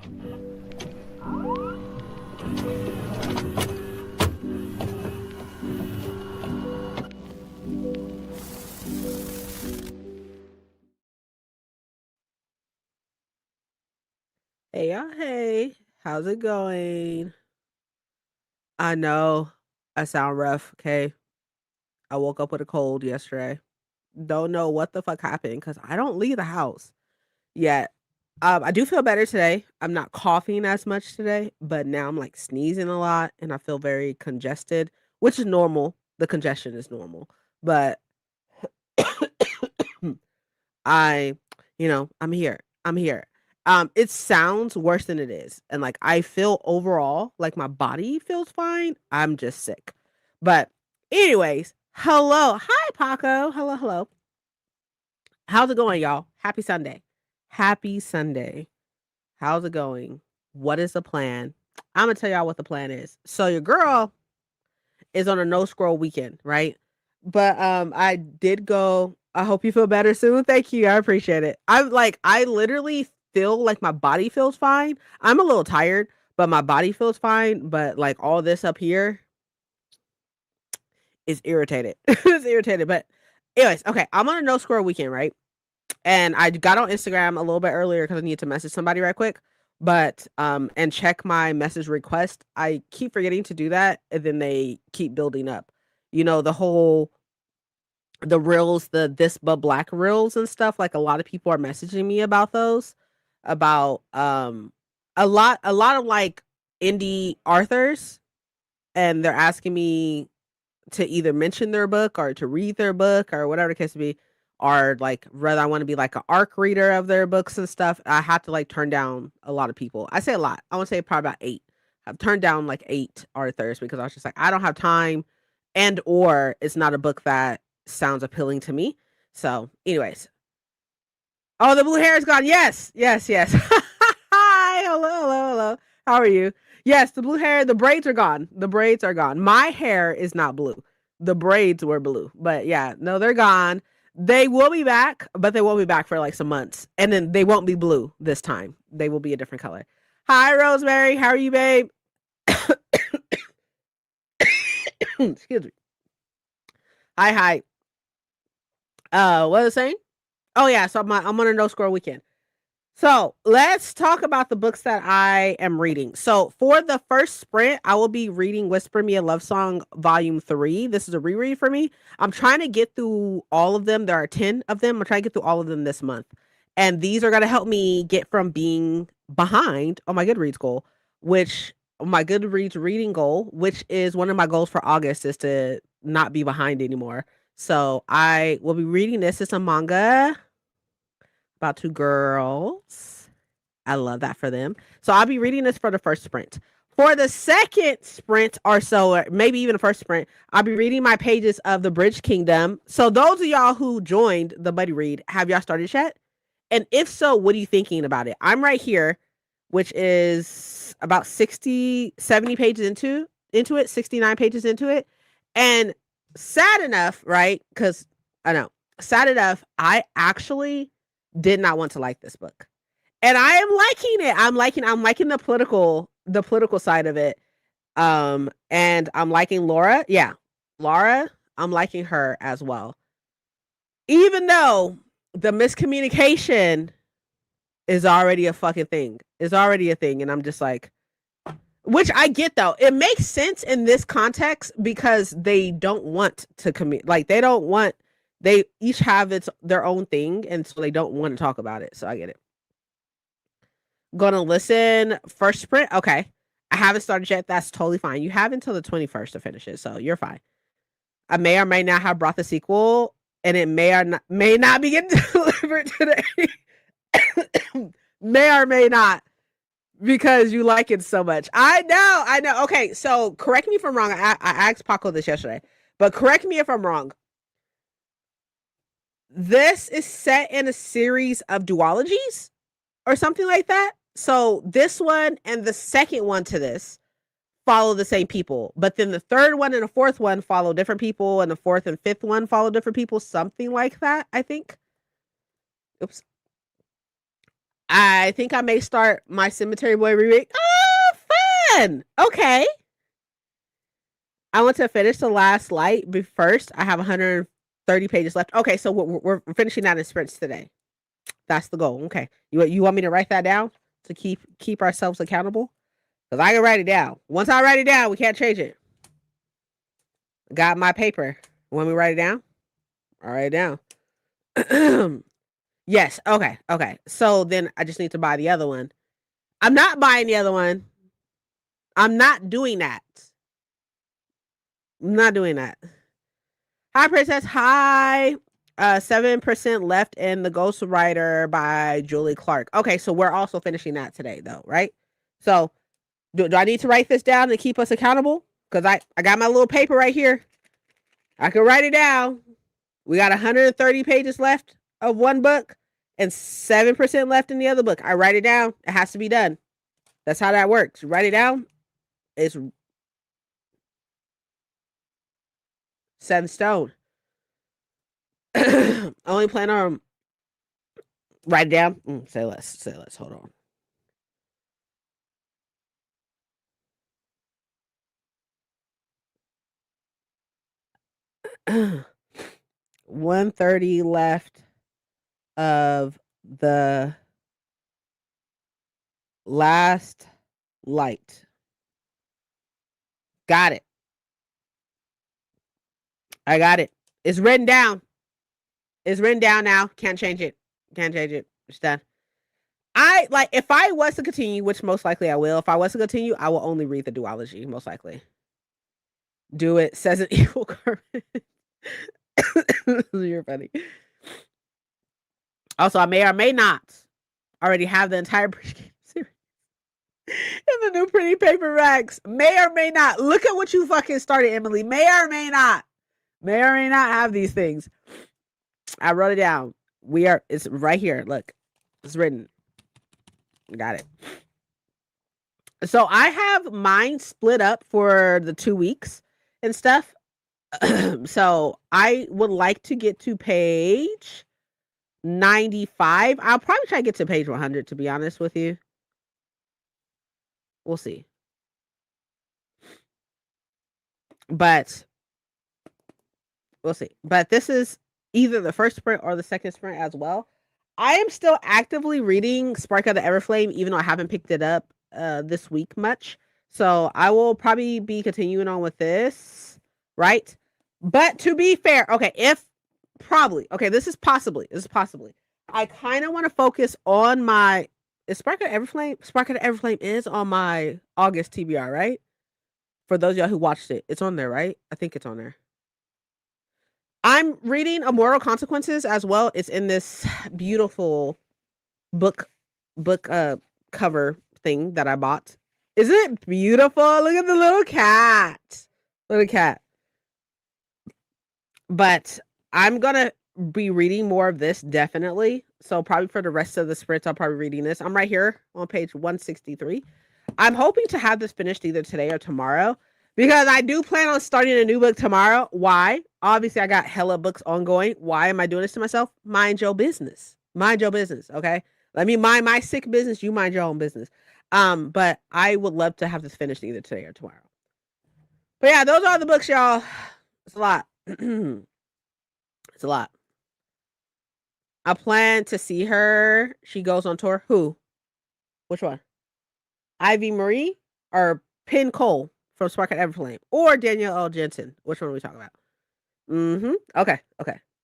Hey, y'all. Hey, how's it going? I know I sound rough. Okay. I woke up with a cold yesterday. Don't know what the fuck happened because I don't leave the house yet. I do feel better today. I'm not coughing as much today, but now I'm like sneezing a lot and I feel very congested, which is normal. The congestion is normal, but I, I'm here. I'm here. It sounds worse than it is. And like I feel overall like my body feels fine. I'm just sick. But anyways, hello. Hi Paco. Hello, hello. How's it going, y'all? Happy Sunday. Happy Sunday. How's it going? What is the plan? I'm gonna tell y'all what the plan is. So your girl is on a no scroll weekend, right? But I did go. I hope you feel better soon. Thank you. I appreciate it. I literally feel like my body feels fine. I'm a little tired, but my body feels fine. But like all this up here is irritated. It's irritated. But anyways, okay. I'm on a no scroll weekend, right? And I got on Instagram a little bit earlier because I need to message somebody right quick. But and check my message request. I keep forgetting to do that, and then they keep building up. The reels, the this but black reels and stuff. Like a lot of people are messaging me about those, about a lot of like indie authors, and they're asking me to either mention their book or to read their book or whatever the case may be, or like whether I want to be like an ARC reader of their books and stuff. I have to like turn down a lot of people. I say a lot. I want to say probably about 8. I've turned down like 8 authors because I was just like, I don't have time, and or it's not a book that sounds appealing to me. So, anyways. Oh, the blue hair is gone. Yes, yes, yes. Hi, hello, hello, hello. How are you? Yes, the blue hair, the braids are gone. The braids are gone. My hair is not blue. The braids were blue. But yeah, no, they're gone. They will be back, but they won't be back for like some months. And then they won't be blue this time. They will be a different color. Hi, Rosemary. How are you, babe? Excuse me. Hi, hi. What was I saying? Oh yeah, so I'm on a no score weekend. So let's talk about the books that I am reading. So for the first sprint, I will be reading Whisper Me a Love Song Volume 3. This is a reread for me. I'm trying to get through all of them. There are 10 of them. I'm trying to get through all of them this month. And these are going to help me get from being behind on my Goodreads goal, which my Goodreads reading goal, which is one of my goals for August, is to not be behind anymore. So I will be reading this. It's a manga about 2 girls. I love that for them. So I'll be reading this for the first sprint. For the second sprint or so, or maybe even the first sprint, I'll be reading my pages of the Bridge Kingdom. So those of y'all who joined the buddy read, have y'all started yet? And if so, what are you thinking about it? I'm right here, which is about 60, 70 pages into it, 69 pages into it. And sad enough, right? Because I know, sad enough, I actually did not want to like this book. And I am liking it. I'm liking the political side of it. And I'm liking Laura. Yeah. Laura, I'm liking her as well. Even though the miscommunication is already a fucking thing. Is already a thing. And I'm just like, which I get though. It makes sense in this context because they don't want to commit. Like they don't want. They each have their own thing, and so they don't want to talk about it. So I get it. Gonna listen first sprint. Okay, I haven't started yet. That's totally fine. You have until the 21st to finish it, so you're fine. I may or may not have brought the sequel, and it may not be getting delivered today. May or may not, because you like it so much. I know. Okay, so correct me if I'm wrong. I asked Paco this yesterday, but correct me if I'm wrong. This is set in a series of duologies or something like that. So this one and the second one to this follow the same people, but then the third one and the fourth one follow different people, and the fourth and fifth one follow different people. Something like that, I think. Oops. I think I may start my Cemetery Boy reread. Oh, fun. Okay. I want to finish The Last Light first. I have 130 pages left. Okay, so we're finishing that in sprints today. That's the goal. Okay. You want me to write that down to keep ourselves accountable? Because I can write it down. Once I write it down, we can't change it. Got my paper. Want me to write it down? I'll write it down. Yes. Okay. Okay. So then I just need to buy the other one. I'm not buying the other one. I'm not doing that. I'm not doing that. Hi, Princess. Hi. 7% left in The Ghost Rider by Julie Clark. Okay, so we're also finishing that today, though, right? So do I need to write this down to keep us accountable? Because I got my little paper right here. I can write it down. We got 130 pages left of one book and 7% left in the other book. I write it down. It has to be done. That's how that works. You write it down. It's set in stone. Only plan on write it down. Say less. Hold on. 130 left of the last light. Got it. I got it. It's written down. It's written down now. Can't change it. Can't change it. It's done. If I was to continue, which most likely I will, if I was to continue, I will only read the duology, most likely. Do it, says an evil Carmen. You're funny. Also, I may or may not already have the entire pregame series in the new pretty paper racks. May or may not. Look at what you fucking started, Emily. May or may not. May or may not have these things. I wrote it down. It's right here. Look, it's written. Got it. So I have mine split up for the 2 weeks and stuff. So I would like to get to page 95. I'll probably try to get to page 100, to be honest with you. We'll see. But we'll see. But this is either the first sprint or the second sprint as well. I am still actively reading Spark of the Everflame, even though I haven't picked it up this week much. So I will probably be continuing on with this, right? But to be fair, okay, this is possibly. I kind of want to focus on my Spark of the Everflame is on my August TBR, right? For those of y'all who watched it, it's on there, right? I think it's on there. I'm reading Immoral Consequences as well. It's in this beautiful book cover thing that I bought. Isn't it beautiful? Look at the little cat. Little cat. But I'm gonna be reading more of this, definitely. So probably for the rest of the sprints, I'll probably be reading this. I'm right here on page 163. I'm hoping to have this finished either today or tomorrow, because I do plan on starting a new book tomorrow. Why? Obviously, I got hella books ongoing. Why am I doing this to myself? Mind your business. Mind your business, okay? Let me mind my sick business. You mind your own business. But I would love to have this finished either today or tomorrow. But yeah, those are the books, y'all. It's a lot. It's a lot. I plan to see her. She goes on tour. Who? Which one? Ivy Marie or Penn Cole from Spark and Everflame, or Danielle L. Jensen? Which one are we talking about? Okay.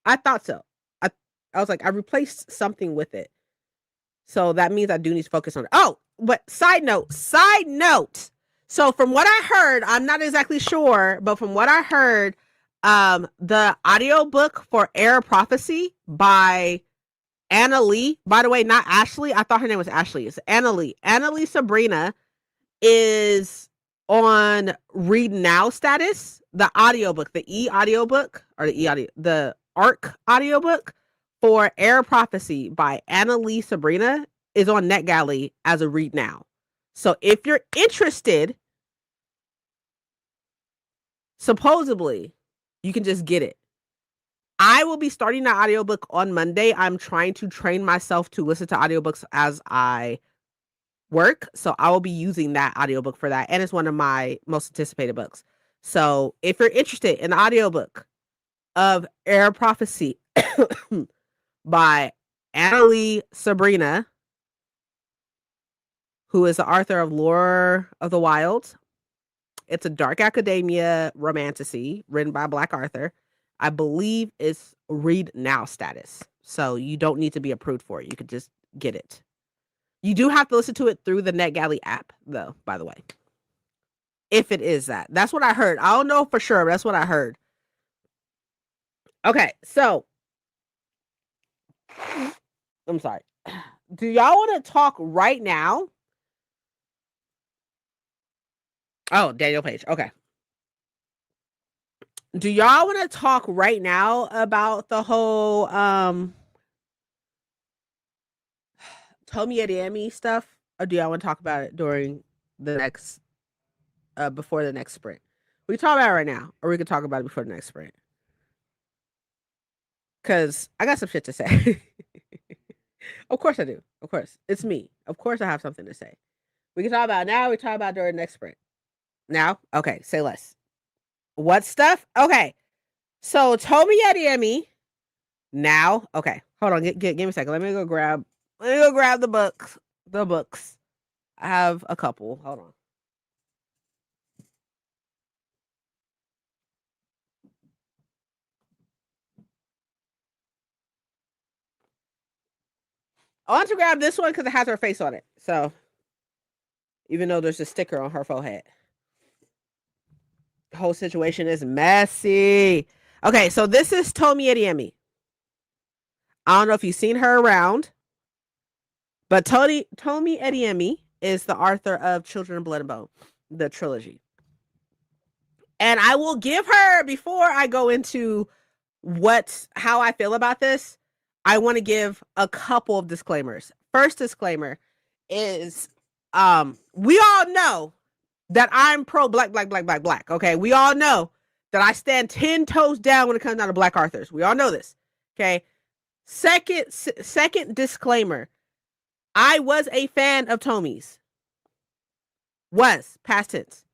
I thought so. I was like, I replaced something with it. So that means I do need to focus on it. Oh, but side note. So from what I heard, I'm not exactly sure, but from what I heard, the audiobook for Air Prophecy by Anna Lee, by the way, not Ashley. I thought her name was Ashley. It's Anna Lee. Anna Lee Sabrina is on Read Now status. The audiobook, the ARC audiobook for Air Prophecy by Anna Lee Sabrina is on NetGalley as a Read Now. So if you're interested, supposedly, you can just get it. I will be starting that audiobook on Monday. I'm trying to train myself to listen to audiobooks as I work. So I will be using that audiobook for that. And it's one of my most anticipated books. So if you're interested in the audiobook of Air Prophecy by Annalie Sabrina, who is the author of Lore of the Wild. It's a dark academia romantasy written by a Black author. I believe it's read now status. So you don't need to be approved for it. You could just get it. You do have to listen to it through the NetGalley app, though, by the way. If it is that. That's what I heard. I don't know for sure, but that's what I heard. Okay, so I'm sorry. Do y'all want to talk right now? Oh, Daniel Page. Okay. Do y'all want to talk right now about the whole Tomi Adeyemi stuff, or do y'all want to talk about it during the next before the next sprint? We can talk about it right now, or we can talk about it before the next sprint. Cause I got some shit to say. Of course I do. Of course. It's me. Of course I have something to say. We can talk about it now, we talk about it during the next sprint. Now? Okay, say less. What stuff? Okay. So Tomi Adeyemi. Now, okay. Hold on, give me a second. Let me go grab the books. The books. I have a couple. Hold on. I want to grab this one because it has her face on it. So, even though there's a sticker on her forehead. The whole situation is messy. Okay, so this is Tomi Adeyemi. I don't know if you've seen her around, but Tomi Adeyemi is the author of Children of Blood and Bone, the trilogy. And I will give her, before I go into how I feel about this, I want to give a couple of disclaimers. First disclaimer is we all know that I'm pro black. Okay, we all know that I stand 10 toes down when it comes down to Black authors. We all know this. Okay. Second disclaimer. I was a fan of Tomi's. Was past tense.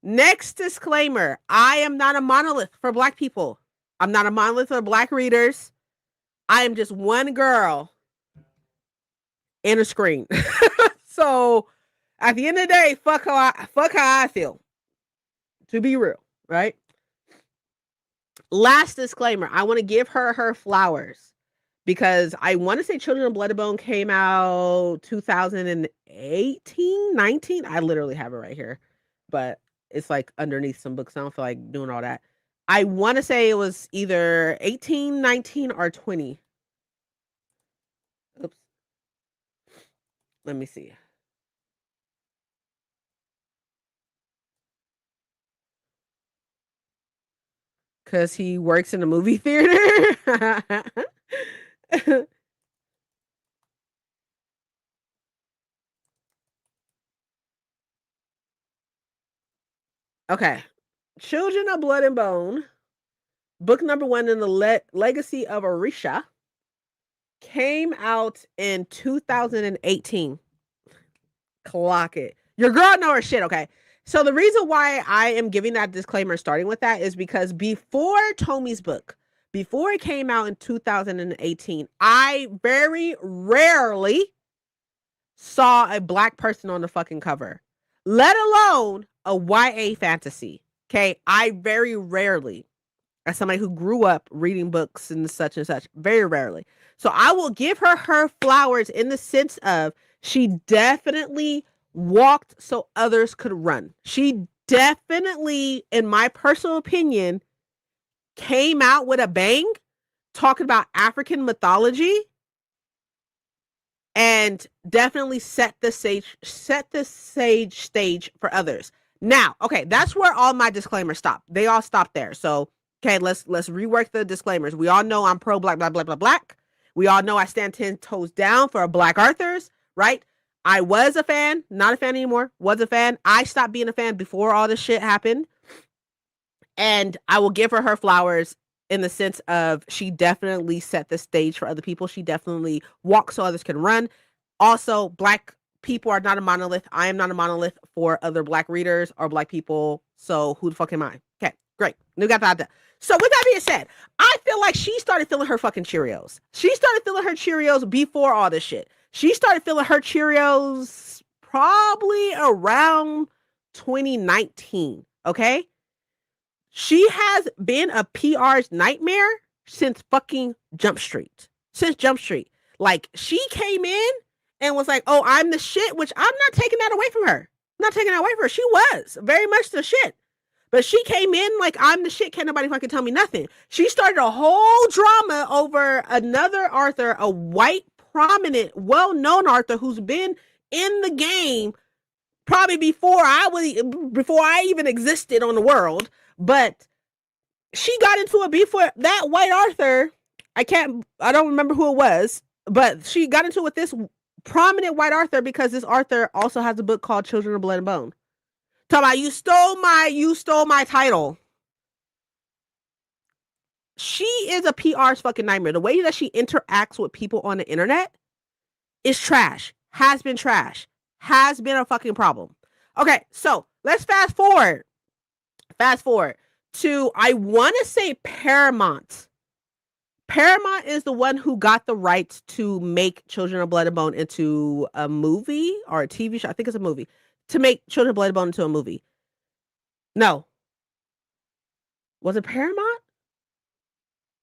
Next disclaimer. I am not a monolith for Black people. I'm not a monolith for Black readers. I am just one girl in a screen. So at the end of the day, fuck how I feel. To be real, right? Last disclaimer. I want to give her flowers because I want to say Children of Blood and Bone came out 2018, 19. I literally have it right here, but it's like underneath some books. I don't feel like doing all that. I want to say it was either 18, 19, or 20. Oops. Let me see. Because he works in a movie theater. Okay. Children of Blood and Bone, book number 1 in the Legacy of Orisha, came out in 2018. Clock it. Your girl know her shit, okay? So the reason why I am giving that disclaimer starting with that is because before Tomi's book, before it came out in 2018, I very rarely saw a Black person on the fucking cover, let alone a YA fantasy. Okay, I very rarely, as somebody who grew up reading books and such, very rarely. So I will give her flowers in the sense of she definitely walked so others could run. She definitely, in my personal opinion, came out with a bang talking about African mythology and definitely set the stage for others. Now, okay, that's where all my disclaimers stop. They all stop there. So, okay, let's rework the disclaimers. We all know I'm pro Black. We all know I stand 10 toes down for Black authors, right? I was a fan, not a fan anymore, was a fan. I stopped being a fan before all this shit happened. And I will give her flowers in the sense of she definitely set the stage for other people. She definitely walked so others can run. Also, Black people are not a monolith. I am not a monolith for other Black readers or Black people. So who the fuck am I? Okay, great. We got that. So with that being said, I feel like she started feeling her fucking Cheerios. She started feeling her Cheerios before all this shit. She started feeling her Cheerios probably around 2019. Okay. She has been a PR's nightmare since fucking Jump Street. Since Jump Street. Like, she came in and was like, oh, I'm the shit, which I'm not taking that away from her. I'm not taking that away from her. She was very much the shit. But she came in like, I'm the shit. Can't nobody fucking tell me nothing. She started a whole drama over another Arthur, a white, prominent, well-known Arthur who's been in the game probably before I even existed on the world. But she got into a beef with that white Arthur. I don't remember who it was, but she got into it with this prominent white Arthur because this Arthur also has a book called Children of Blood and Bone. Talking about, you stole my title. She is a PR's fucking nightmare. The way that she interacts with people on the internet is trash. Has been trash. Has been a fucking problem. Okay, so let's fast forward. To, I want to say Paramount. Paramount is the one who got the rights to make Children of Blood and Bone into a movie or a TV show. I think it's a movie. To make Children of Blood and Bone into a movie. No. Was it Paramount?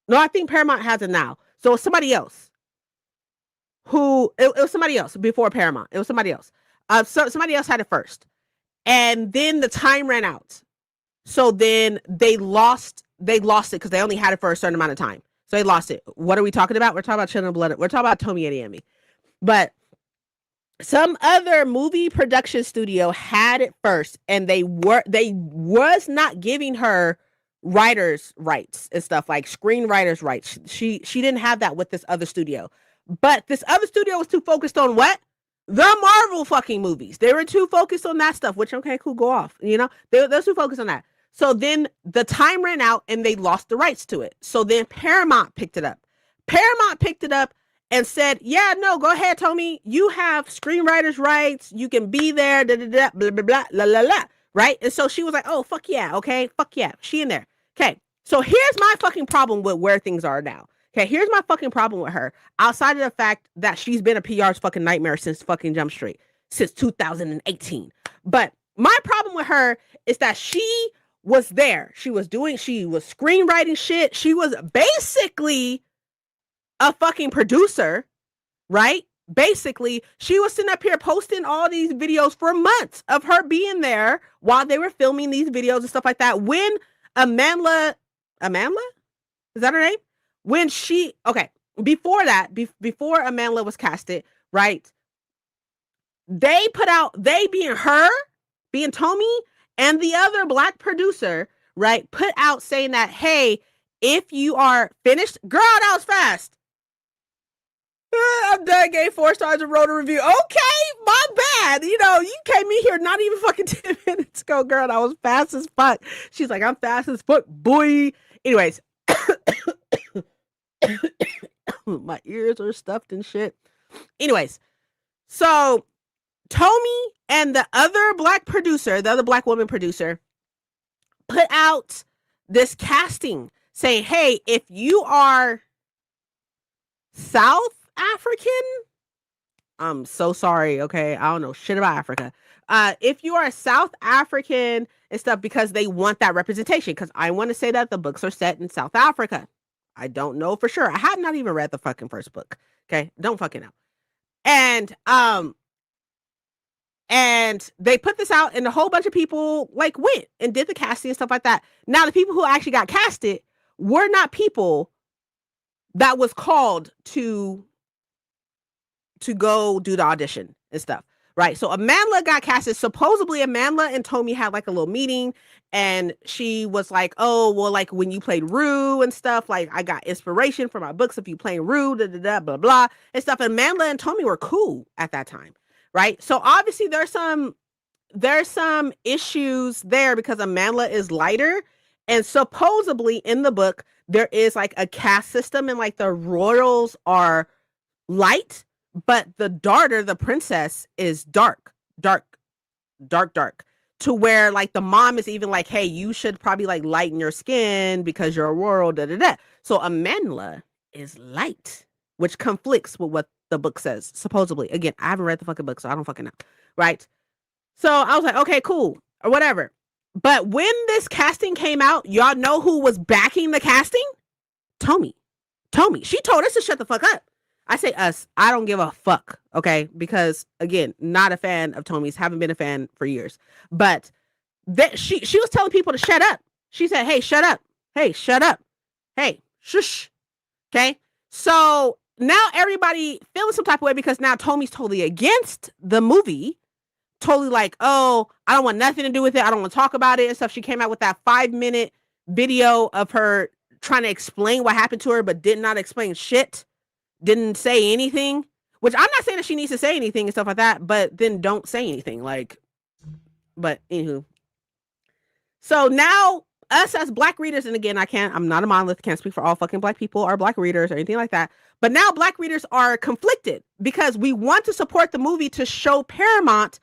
No, I think Paramount has it now. So it's somebody else. It was somebody else before Paramount. It was somebody else. So somebody else had it first. And then the time ran out. So then they lost it because they only had it for a certain amount of time. So they lost it. What are we talking about? We're talking about Children of Blood. We're talking about Tomi Adeyemi. But some other movie production studio had it first, and they was not giving her writers' rights and stuff, like screenwriters' rights. She didn't have that with this other studio. But this other studio was too focused on what? The Marvel fucking movies. They were too focused on that stuff, which, okay, cool, go off. You know, they're too focused on that. So then the time ran out and they lost the rights to it. So then Paramount picked it up. And said, yeah, no, go ahead, Tomi. You have screenwriters' rights. You can be there, da, da, da, blah, blah, blah, la, la, la. Right? And so she was like, oh, fuck yeah, okay? Fuck yeah. She in there. Okay. So here's my fucking problem with where things are now. Okay, here's my fucking problem with her. Outside of the fact that she's been a PR's fucking nightmare since fucking Jump Street. Since 2018. But my problem with her is that she was there. She was screenwriting shit. She was basically a fucking producer, right? Basically, she was sitting up here posting all these videos for months of her being there while they were filming these videos and stuff like that. When Amandla, is that her name? When before that, before Amandla was casted, right? They being Tomi and the other Black producer, right, put out saying that, hey, if you are finished, girl, that was fast. I'm done, gave 4 stars and wrote a review. Okay, my bad. You know, you came in here not even fucking 10 minutes ago, girl. And I was fast as fuck. She's like, I'm fast as fuck, boy. Anyways, my ears are stuffed and shit. Anyways, so Tomi and the other Black producer, the other Black woman producer, put out this casting saying, hey, if you are South African, I'm so sorry, okay? I don't know shit about Africa. If you are South African and stuff, because they want that representation, because I want to say that the books are set in South Africa. I don't know for sure. I have not even read the fucking first book. Okay? Don't fucking know. And they put this out, and a whole bunch of people like went and did the casting and stuff like that. Now, the people who actually got casted were not people that was called to go do the audition and stuff, right? So Amandla got casted. Supposedly Amandla and Tomi had like a little meeting, and she was like, oh, well, like when you played Rue and stuff, like I got inspiration from my books of you playing Rue, da, da, da, blah, blah, and stuff. And Amandla and Tomi were cool at that time, right? So obviously there's some issues there because Amandla is lighter And supposedly in the book, there is like a caste system, and like the royals are light, but the daughter, the princess, is dark, dark, dark, dark. To where like the mom is even like, hey, you should probably like lighten your skin because you're a royal, da da da. So Amandla is light, which conflicts with what the book says, supposedly. Again, I haven't read the fucking book, so I don't fucking know. Right? So I was like, okay, cool, or whatever. But when this casting came out, y'all know who was backing the casting? Tommy. Tommy. She told us to shut the fuck up. I say us. I don't give a fuck. Okay. Because again, not a fan of Tommy's. Haven't been a fan for years. But that she was telling people to shut up. She said, hey, shut up. Hey, shut up. Hey, shush. Okay. So now everybody feeling some type of way because now Tommy's totally against the movie. Totally like, oh, I don't want nothing to do with it. I don't want to talk about it and stuff. She came out with that 5-minute video of her trying to explain what happened to her, but did not explain shit. Didn't say anything. Which I'm not saying that she needs to say anything and stuff like that, but then don't say anything. Like, but anywho. So now us as black readers, and again, I'm not a monolith, can't speak for all fucking black people or black readers or anything like that. But now black readers are conflicted because we want to support the movie to show Paramount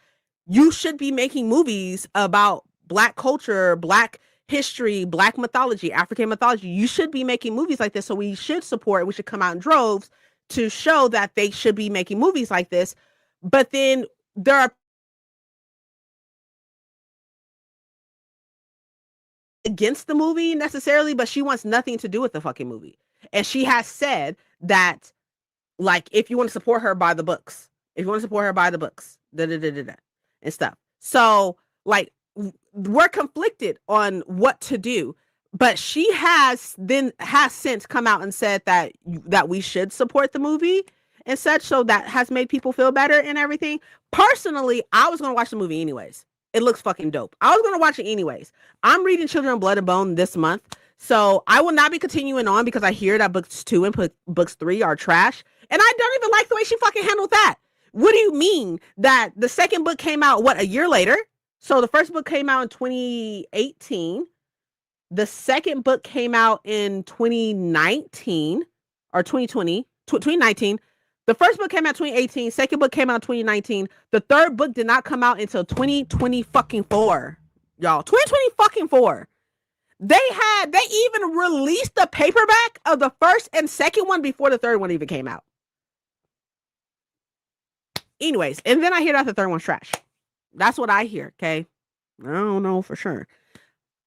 you should be making movies about black culture, black history, black mythology, African mythology. You should be making movies like this. So we should support, we should come out in droves to show that they should be making movies like this. But then there are against the movie necessarily, but she wants nothing to do with the fucking movie. And she has said that, like, if you want to support her, buy the books. If you want to support her, buy the books. Da da da da da and stuff. So, like, we're conflicted on what to do. But she has since come out and said that we should support the movie and such. So that has made people feel better and everything. Personally, I was gonna watch the movie anyways. It looks fucking dope. I was gonna watch it anyways. I'm reading Children of Blood and Bone this month, so I will not be continuing on because I hear that books 2 and books 3 are trash, and I don't even like the way she fucking handled that. What do you mean that the second book came out a year later? So the first book came out in 2018. The second book came out in 2019 or 2019. The first book came out 2018. Second book came out 2019. The third book did not come out until 2020 fucking 4. Y'all, 2020 fucking 4. They even released the paperback of the first and second one before the third one even came out. Anyways, and then I hear that the third one's trash. That's what I hear, okay? I don't know for sure.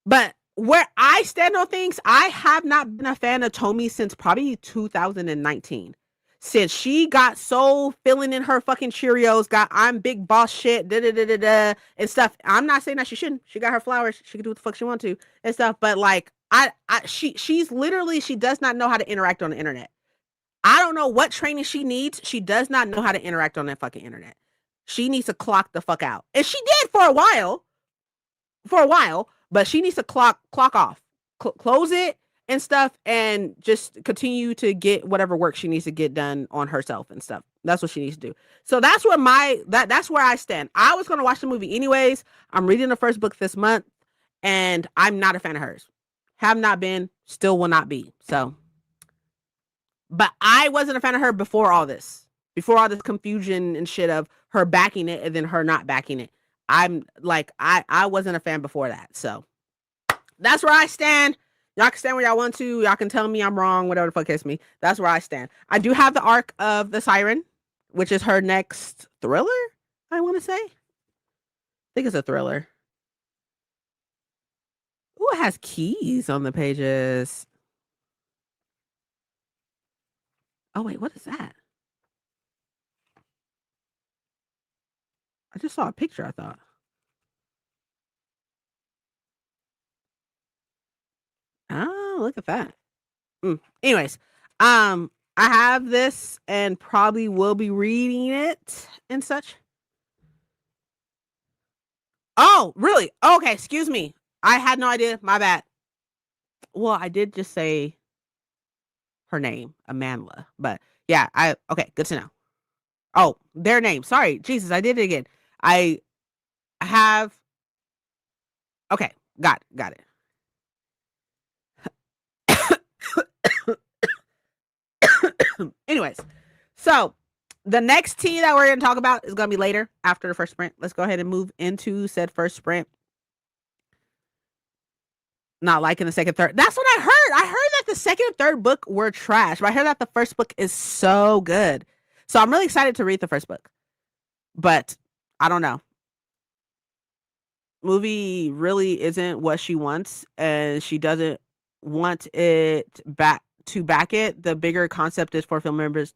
But where I stand on things, I have not been a fan of Tommy since probably 2019. Since she got so filling in her fucking Cheerios, got I'm big boss shit, da da da da da and stuff. I'm not saying that she shouldn't. She got her flowers. She can do what the fuck she want to and stuff. But like, she's literally, she does not know how to interact on the internet. I don't know what training she needs. She does not know how to interact on that fucking internet. She needs to clock the fuck out. And she did for a while, but she needs to clock off, close it and stuff, and just continue to get whatever work she needs to get done on herself and stuff. That's what she needs to do. So that's where that's where I stand. I was going to watch the movie anyways. I'm reading the first book this month, and I'm not a fan of hers. Have not been, still will not be. So, but I wasn't a fan of her before all this confusion and shit of her backing it and then her not backing it. I'm like, I wasn't a fan before that. So that's where I stand. Y'all can stand where y'all want to. Y'all can tell me I'm wrong, whatever the fuck is me. That's where I stand. I do have the arc of the Siren, which is her next thriller, I want to say. I think it's a thriller. Ooh, it has keys on the pages. Oh, wait, what is that? I just saw a picture, I thought. Oh, look at that. Anyways, I have this and probably will be reading it and such. Oh, really? Okay, excuse me. I had no idea. My bad. Well, I did just say her name, Amandla. But yeah, okay, good to know. Oh, their name. Sorry. Jesus, I did it again. I have okay, got it. Anyways, so the next tea that we're going to talk about is going to be later after the first sprint. Let's go ahead and move into said first sprint. Not liking the second, third. That's what I heard. I heard that the second and third book were trash, but I heard that the first book is so good. So I'm really excited to read the first book. But I don't know. Movie really isn't what she wants, and she doesn't want it back it. The bigger concept is for filmmakers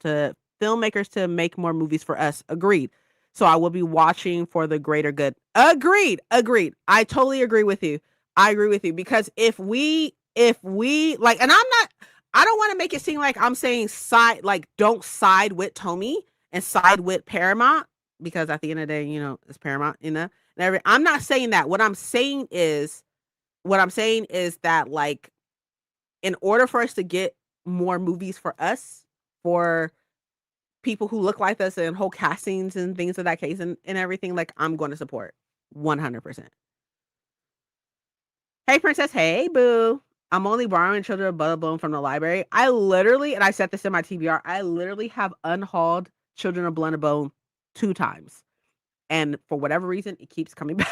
to make more movies for us. Agreed. So I will be watching for the greater good. Agreed. I totally agree with you. I agree with you because if we like, and I don't want to make it seem like I'm saying don't side with Tommy and side with Paramount, because at the end of the day, it's Paramount, I'm not saying that. What I'm saying is that, like, in order for us to get more movies for us, for people who look like us and whole castings and things of that case and everything, like, I'm going to support 100%. Hey, princess. Hey, boo. I'm only borrowing Children of Blood from the library. I literally, and I said this in my TBR, I literally have unhauled Children of Blood and Bone 2 times. And for whatever reason, it keeps coming back.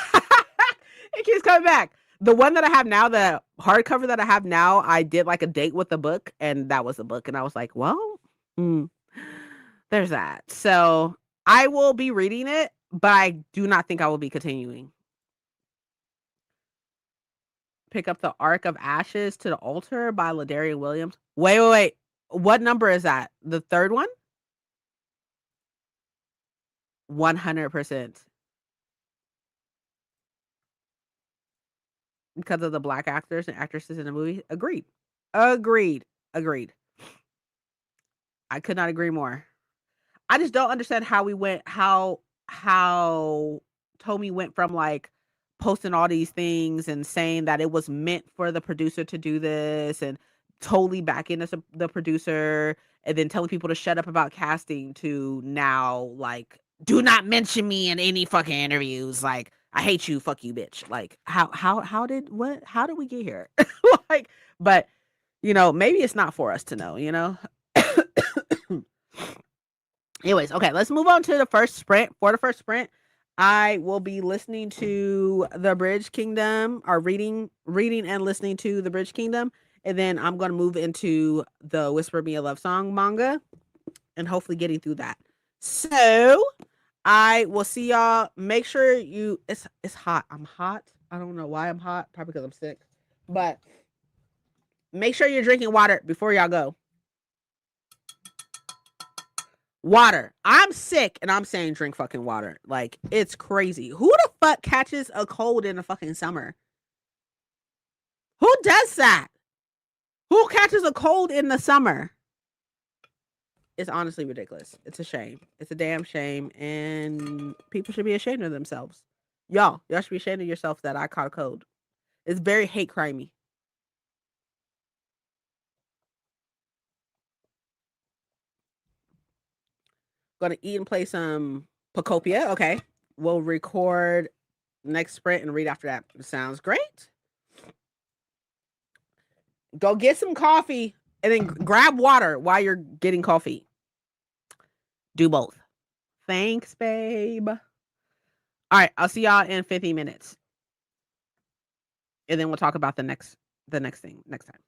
It keeps coming back. The one that I have now, the hardcover that I have now, I did like a date with the book, and that was the book. And I was like, well, there's that. So I will be reading it, but I do not think I will be continuing. Pick up the Ark of Ashes to the Altar by Ladarian Williams. Wait. What number is that? The third one? 100%. Because of the black actors and actresses in the movie. Agreed. I could not agree more. I just don't understand how Tommy went from, like, posting all these things and saying that it was meant for the producer to do this and totally backing the producer, and then telling people to shut up about casting, to now, like, do not mention me in any fucking interviews. Like, I hate you, fuck you, bitch. Like, how did we get here? Like, but maybe it's not for us to know, Anyways, okay, let's move on to the first sprint. For the first sprint, I will be listening to The Bridge Kingdom, or reading and listening to The Bridge Kingdom, and then I'm going to move into the Whisper Me a Love Song manga, and hopefully getting through that. So I will see y'all. Make sure it's hot. I'm hot. I don't know why I'm hot. Probably because I'm sick. But make sure you're drinking water before y'all go. Water. I'm sick and I'm saying drink fucking water. Like, it's crazy. Who the fuck catches a cold in the fucking summer? Who does that? Who catches a cold in the summer? It's honestly ridiculous. It's a shame. It's a damn shame. And people should be ashamed of themselves. Y'all should be ashamed of yourself that I caught a cold. It's very hate crimey. Gonna eat and play some Pacopia. Okay. We'll record next sprint and read after that. Sounds great. Go get some coffee and then grab water while you're getting coffee. Do both. Thanks, babe. All right, I'll see y'all in 50 minutes. And then we'll talk about the next thing next time.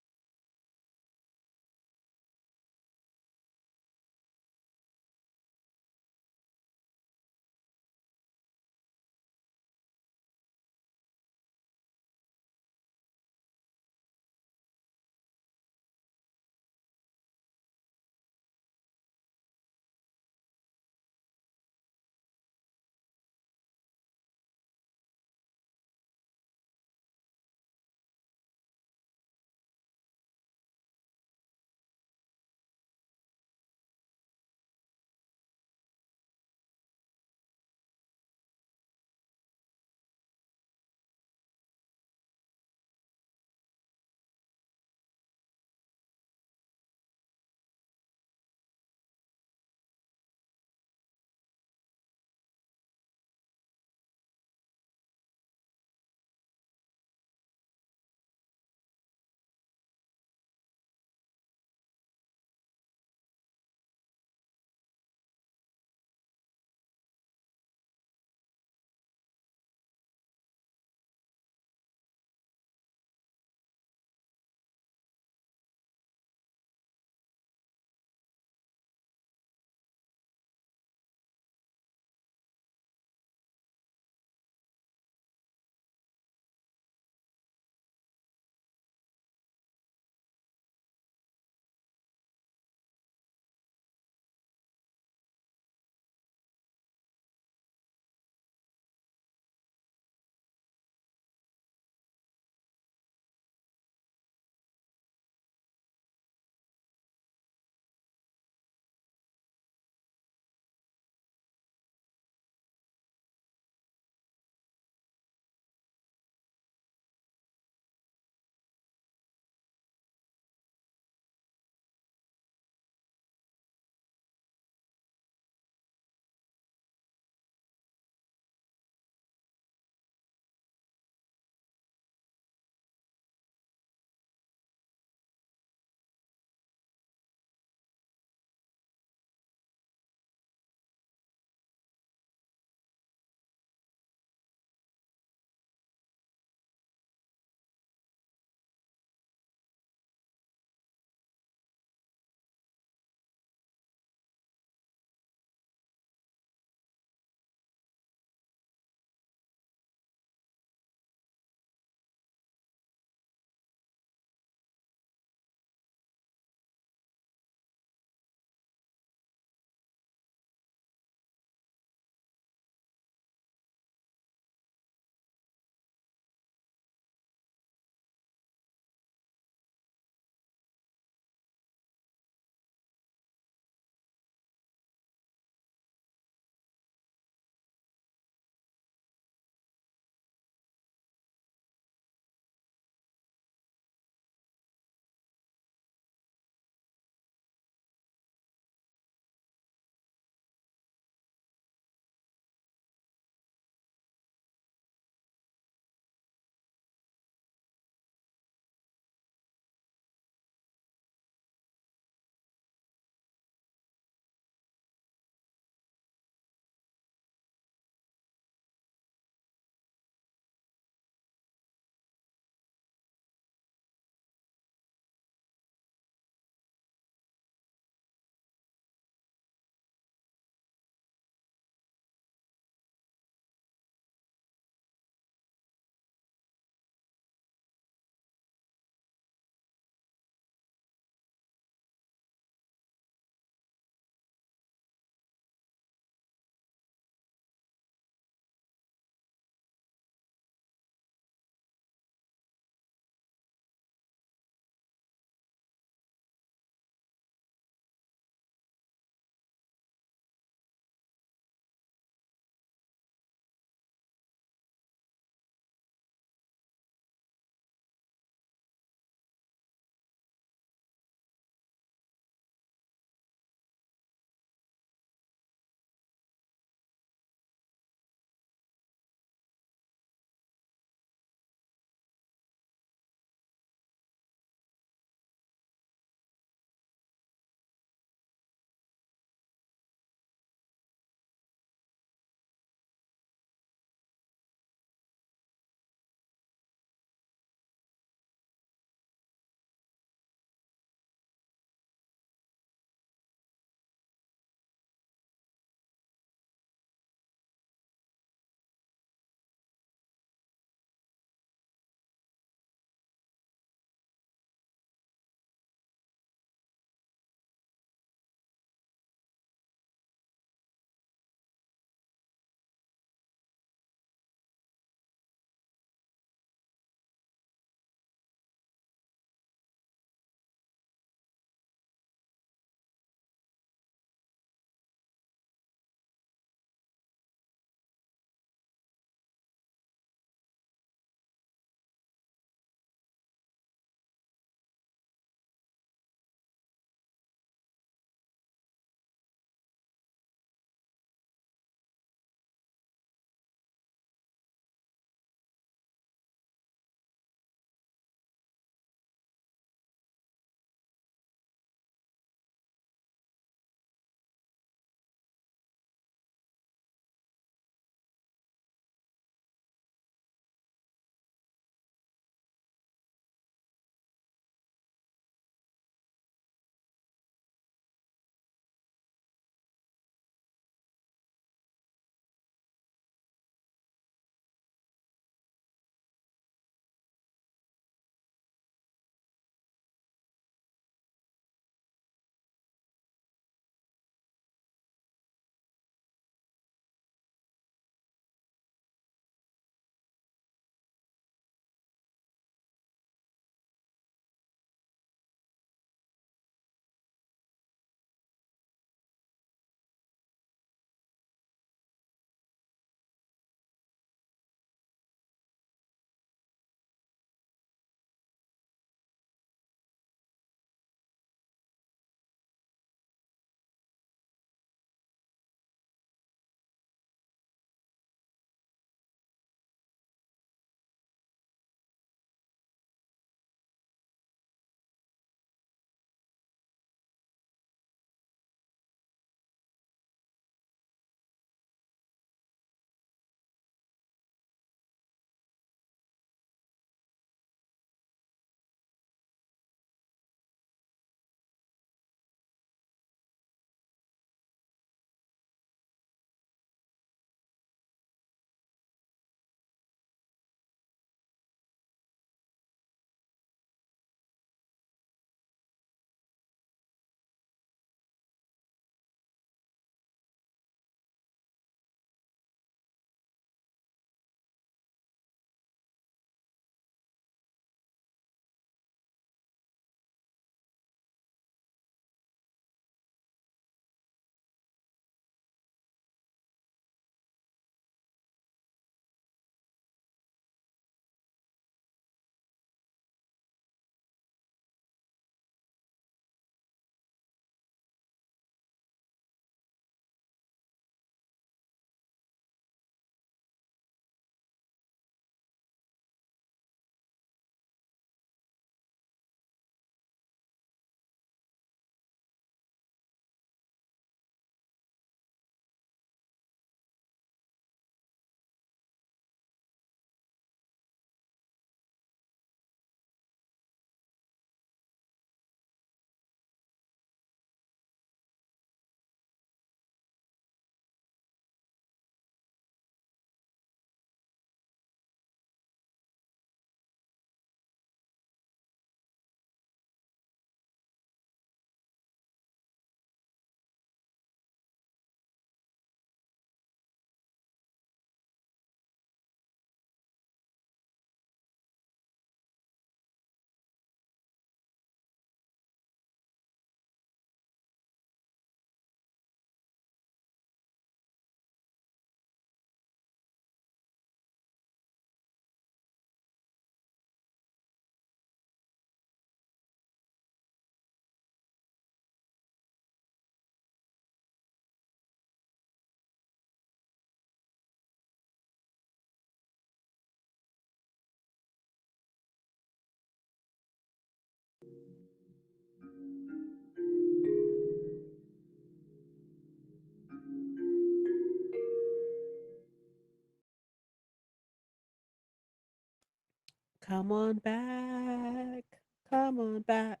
Come on back. Come on back.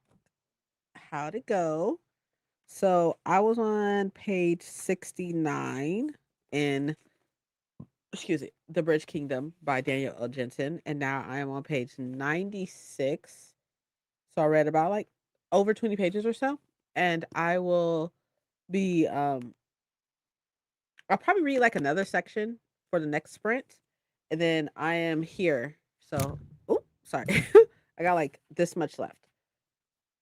How'd it go? So I was on page 69 in, excuse me, The Bridge Kingdom by Daniel L. Jensen. And now I am on page 96. So I read about like over 20 pages or so. And I will be, I'll probably read like another section for the next sprint. And then I am here. So, oh, sorry. I got like this much left.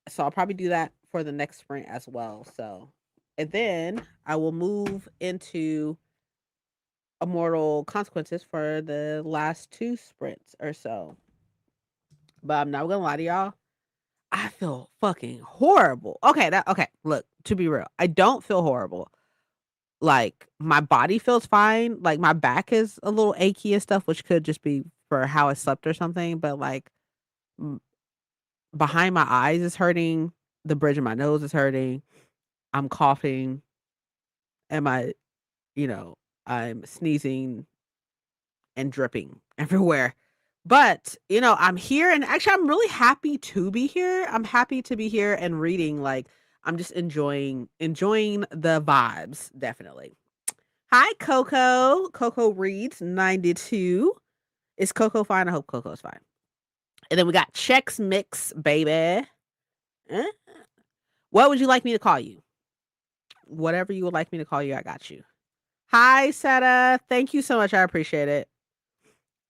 So I'll probably do that for the next sprint as well. So, and then I will move into Immortal Consequences for the last two sprints or so. But I'm not gonna lie to y'all. I feel fucking horrible. Okay. Look, to be real, I don't feel horrible. Like my body feels fine. Like my back is a little achy and stuff, which could just be for how I slept or something. But like m- behind my eyes is hurting. The bridge of my nose is hurting. I'm coughing. And you know, I'm sneezing and dripping everywhere. But, I'm here and actually I'm really happy to be here. I'm happy to be here and reading. Like I'm just enjoying the vibes, definitely. Hi, Coco. Coco reads 92. Is Coco fine? I hope Coco's fine. And then we got Chex Mix, baby. Eh? What would you like me to call you? Whatever you would like me to call you, I got you. Hi, Seta. Thank you so much. I appreciate it.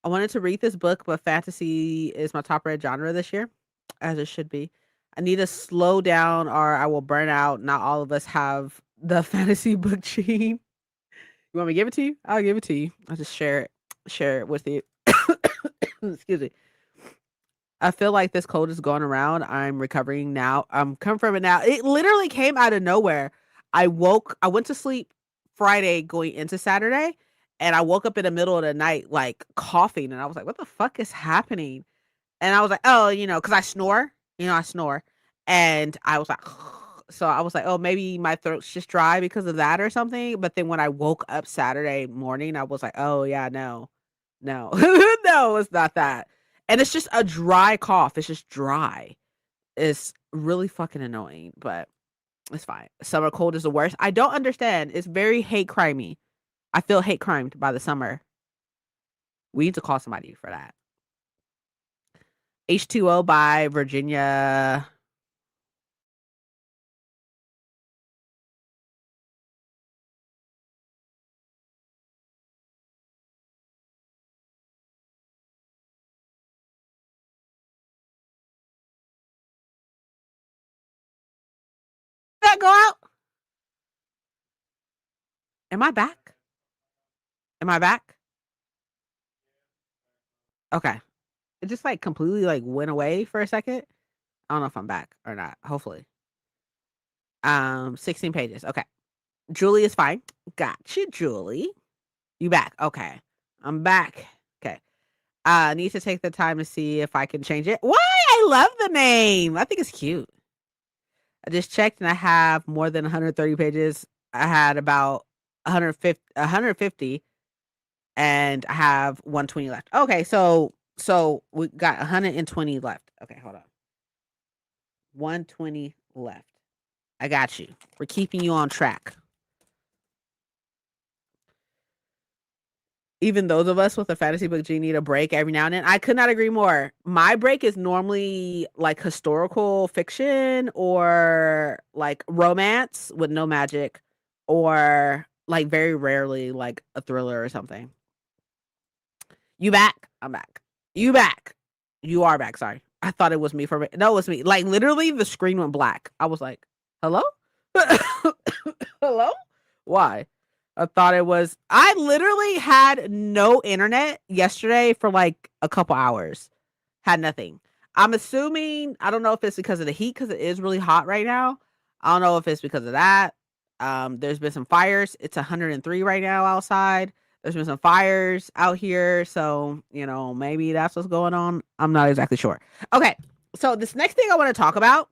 I wanted to read this book, but fantasy is my top read genre this year, as it should be. I need to slow down or I will burn out. Not all of us have the fantasy book gene. You want me to give it to you? I'll give it to you. I'll just share it with you. Excuse me. I feel like this cold is going around. I'm recovering now. I'm coming from it now. It literally came out of nowhere. I went to sleep Friday going into Saturday, and I woke up in the middle of the night like coughing, and I was like, "What the fuck is happening?" And I was like, "Oh, because I snore. I snore." And I was like, so I was like, "Oh, maybe my throat's just dry because of that or something." But then when I woke up Saturday morning, I was like, "Oh yeah, no, no, no, it's not that." And it's just a dry cough. It's just dry. It's really fucking annoying, but it's fine. Summer cold is the worst. I don't understand. It's very hate crimey. I feel hate crimed by the summer. We need to call somebody for that. H2O by Virginia. Did that go out? Am I back? Am I back? Okay. It just like completely like went away for a second. I don't know if I'm back or not. Hopefully. 16 pages. Okay. Julie is fine. Gotcha, Julie. You back? Okay. I'm back. Okay. I need to take the time to see if I can change it. Why? I love the name. I think it's cute. I just checked and I have more than 130 pages. I had about 150 and I have 120 left. Okay, so we got 120 left. Okay, hold on. 120 left. I got you. We're keeping you on track. Even those of us with a fantasy book gene need a break every now and then. I could not agree more. My break is normally like historical fiction or like romance with no magic or like very rarely like a thriller or something. You back? I'm back. You back? You are back. Sorry. I thought it was me for no, it was me. Like literally the screen went black. I was like, hello? Hello? Why? I thought it was I literally had no internet yesterday for like a couple hours. Had nothing. I'm assuming I don't know if it's because of the heat because it is really hot right now. I don't know if it's because of that. There's been some fires. It's 103 right now outside. There's been some fires out here, so maybe that's what's going on. I'm not exactly sure. Okay, so this next thing I want to talk about,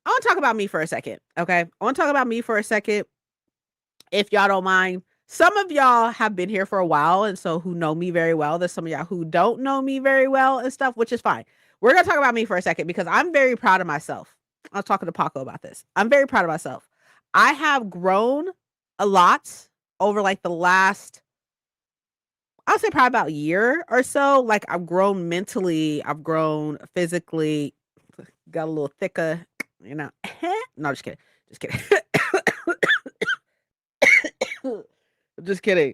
I want to talk about me for a second. Okay, I want to talk about me for a second, if y'all don't mind. some of y'all have been here for a while, and so who know me very well. There's some of y'all who don't know me very well and stuff, which is fine. We're gonna talk about me for a second because I'm very proud of myself. I was talking to Paco about this. I'm very proud of myself. I have grown a lot over like the last, I'll say probably about a year or so. Like I've grown mentally, I've grown physically, got a little thicker, you know. No, just kidding. Just kidding. Just kidding.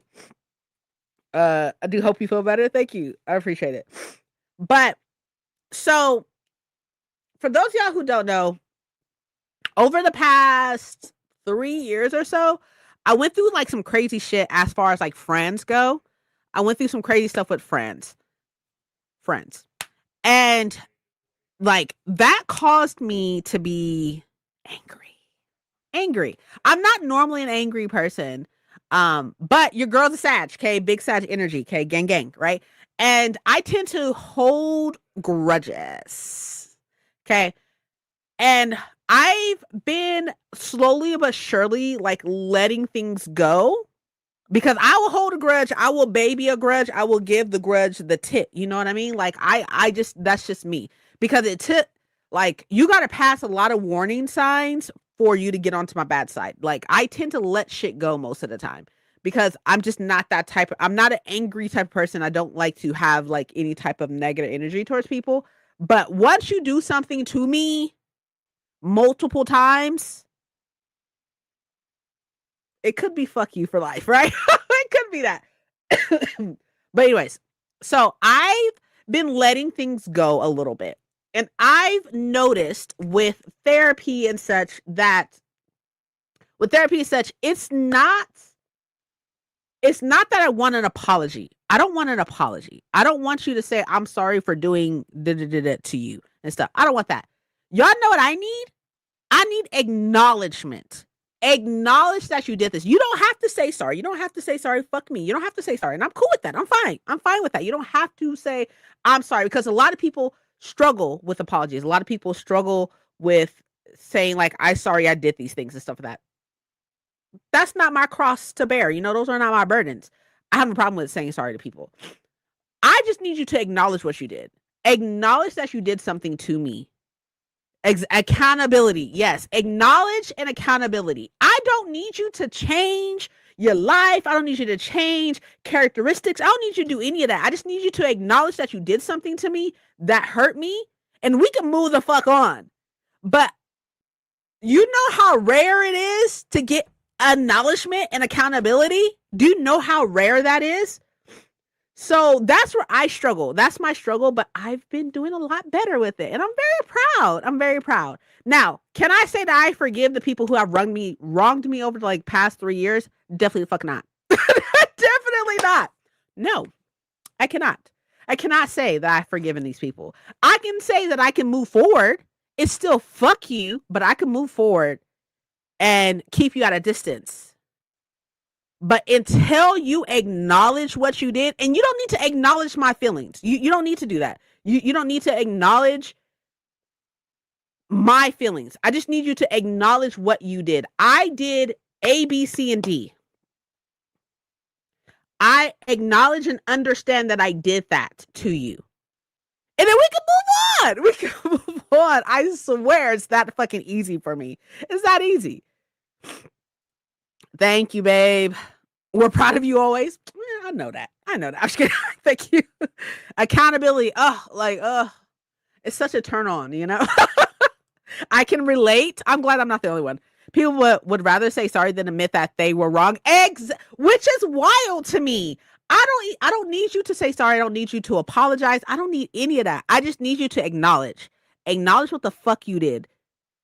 I do hope you feel better. Thank you. I appreciate it. But so for those of y'all who don't know, over the past 3 years or so, I went through like some crazy shit as far as like friends go. I went through some crazy stuff with friends. And like that caused me to be angry. I'm not normally an angry person. But your girl's a Sag, okay? Big Sag energy, okay? Gang, right? And I tend to hold grudges, okay? And I've been slowly but surely like letting things go because I will hold a grudge. I will baby a grudge. I will give the grudge the tit. You know what I mean? Like I just, that's just me because it took like, you got to pass a lot of warning signs for you to get onto my bad side. Like I tend to let shit go most of the time because I'm just not that type of, I'm not an angry type of person. I don't like to have like any type of negative energy towards people. But once you do something to me multiple times, it could be fuck you for life, right? It could be that. But anyways, so I've been letting things go a little bit. And I've noticed with therapy and such that it's not that I want an apology. I don't want an apology. I don't want you to say I'm sorry for doing to you and stuff. I don't want that. Y'all know what I need? I need acknowledgement. Acknowledge that you did this. You don't have to say sorry. You don't have to say sorry. Fuck me. You don't have to say sorry. And I'm cool with that. I'm fine. I'm fine with that. You don't have to say I'm sorry because a lot of people struggle with apologies. A lot of people struggle with saying like, I sorry I did these things and stuff like that. That's not my cross to bear. You know, those are not my burdens. I have a problem with saying sorry to people. I just need you to acknowledge what you did. Acknowledge that you did something to me. Accountability. Yes. Acknowledge and accountability. I don't need you to change your life. I don't need you to change characteristics. I don't need you to do any of that. I just need you to acknowledge that you did something to me that hurt me and we can move the fuck on. But you know how rare it is to get acknowledgement and accountability? Do you know how rare that is? So that's where I struggle. That's my struggle, but I've been doing a lot better with it. And I'm very proud. I'm very proud. Now, can I say that I forgive the people who have wronged me over the like past 3 years? Definitely the fuck not. Definitely not. No, I cannot. I cannot say that I've forgiven these people. I can say that I can move forward. It's still fuck you, but I can move forward and keep you at a distance. But until you acknowledge what you did, and you don't need to acknowledge my feelings. You don't need to do that. You don't need to acknowledge my feelings. I just need you to acknowledge what you did. I did A, B, C, and D. I acknowledge and understand that I did that to you. And then we can move on. We can move on. I swear it's that fucking easy for me. It's that easy. Thank you, babe. We're proud of you always. I know that. I'm just kidding. Thank you. Accountability. It's such a turn on, you know? I can relate. I'm glad I'm not the only one. People would rather say sorry than admit that they were wrong. Which is wild to me. I don't need you to say sorry. I don't need you to apologize. I don't need any of that. I just need you to acknowledge what the fuck you did.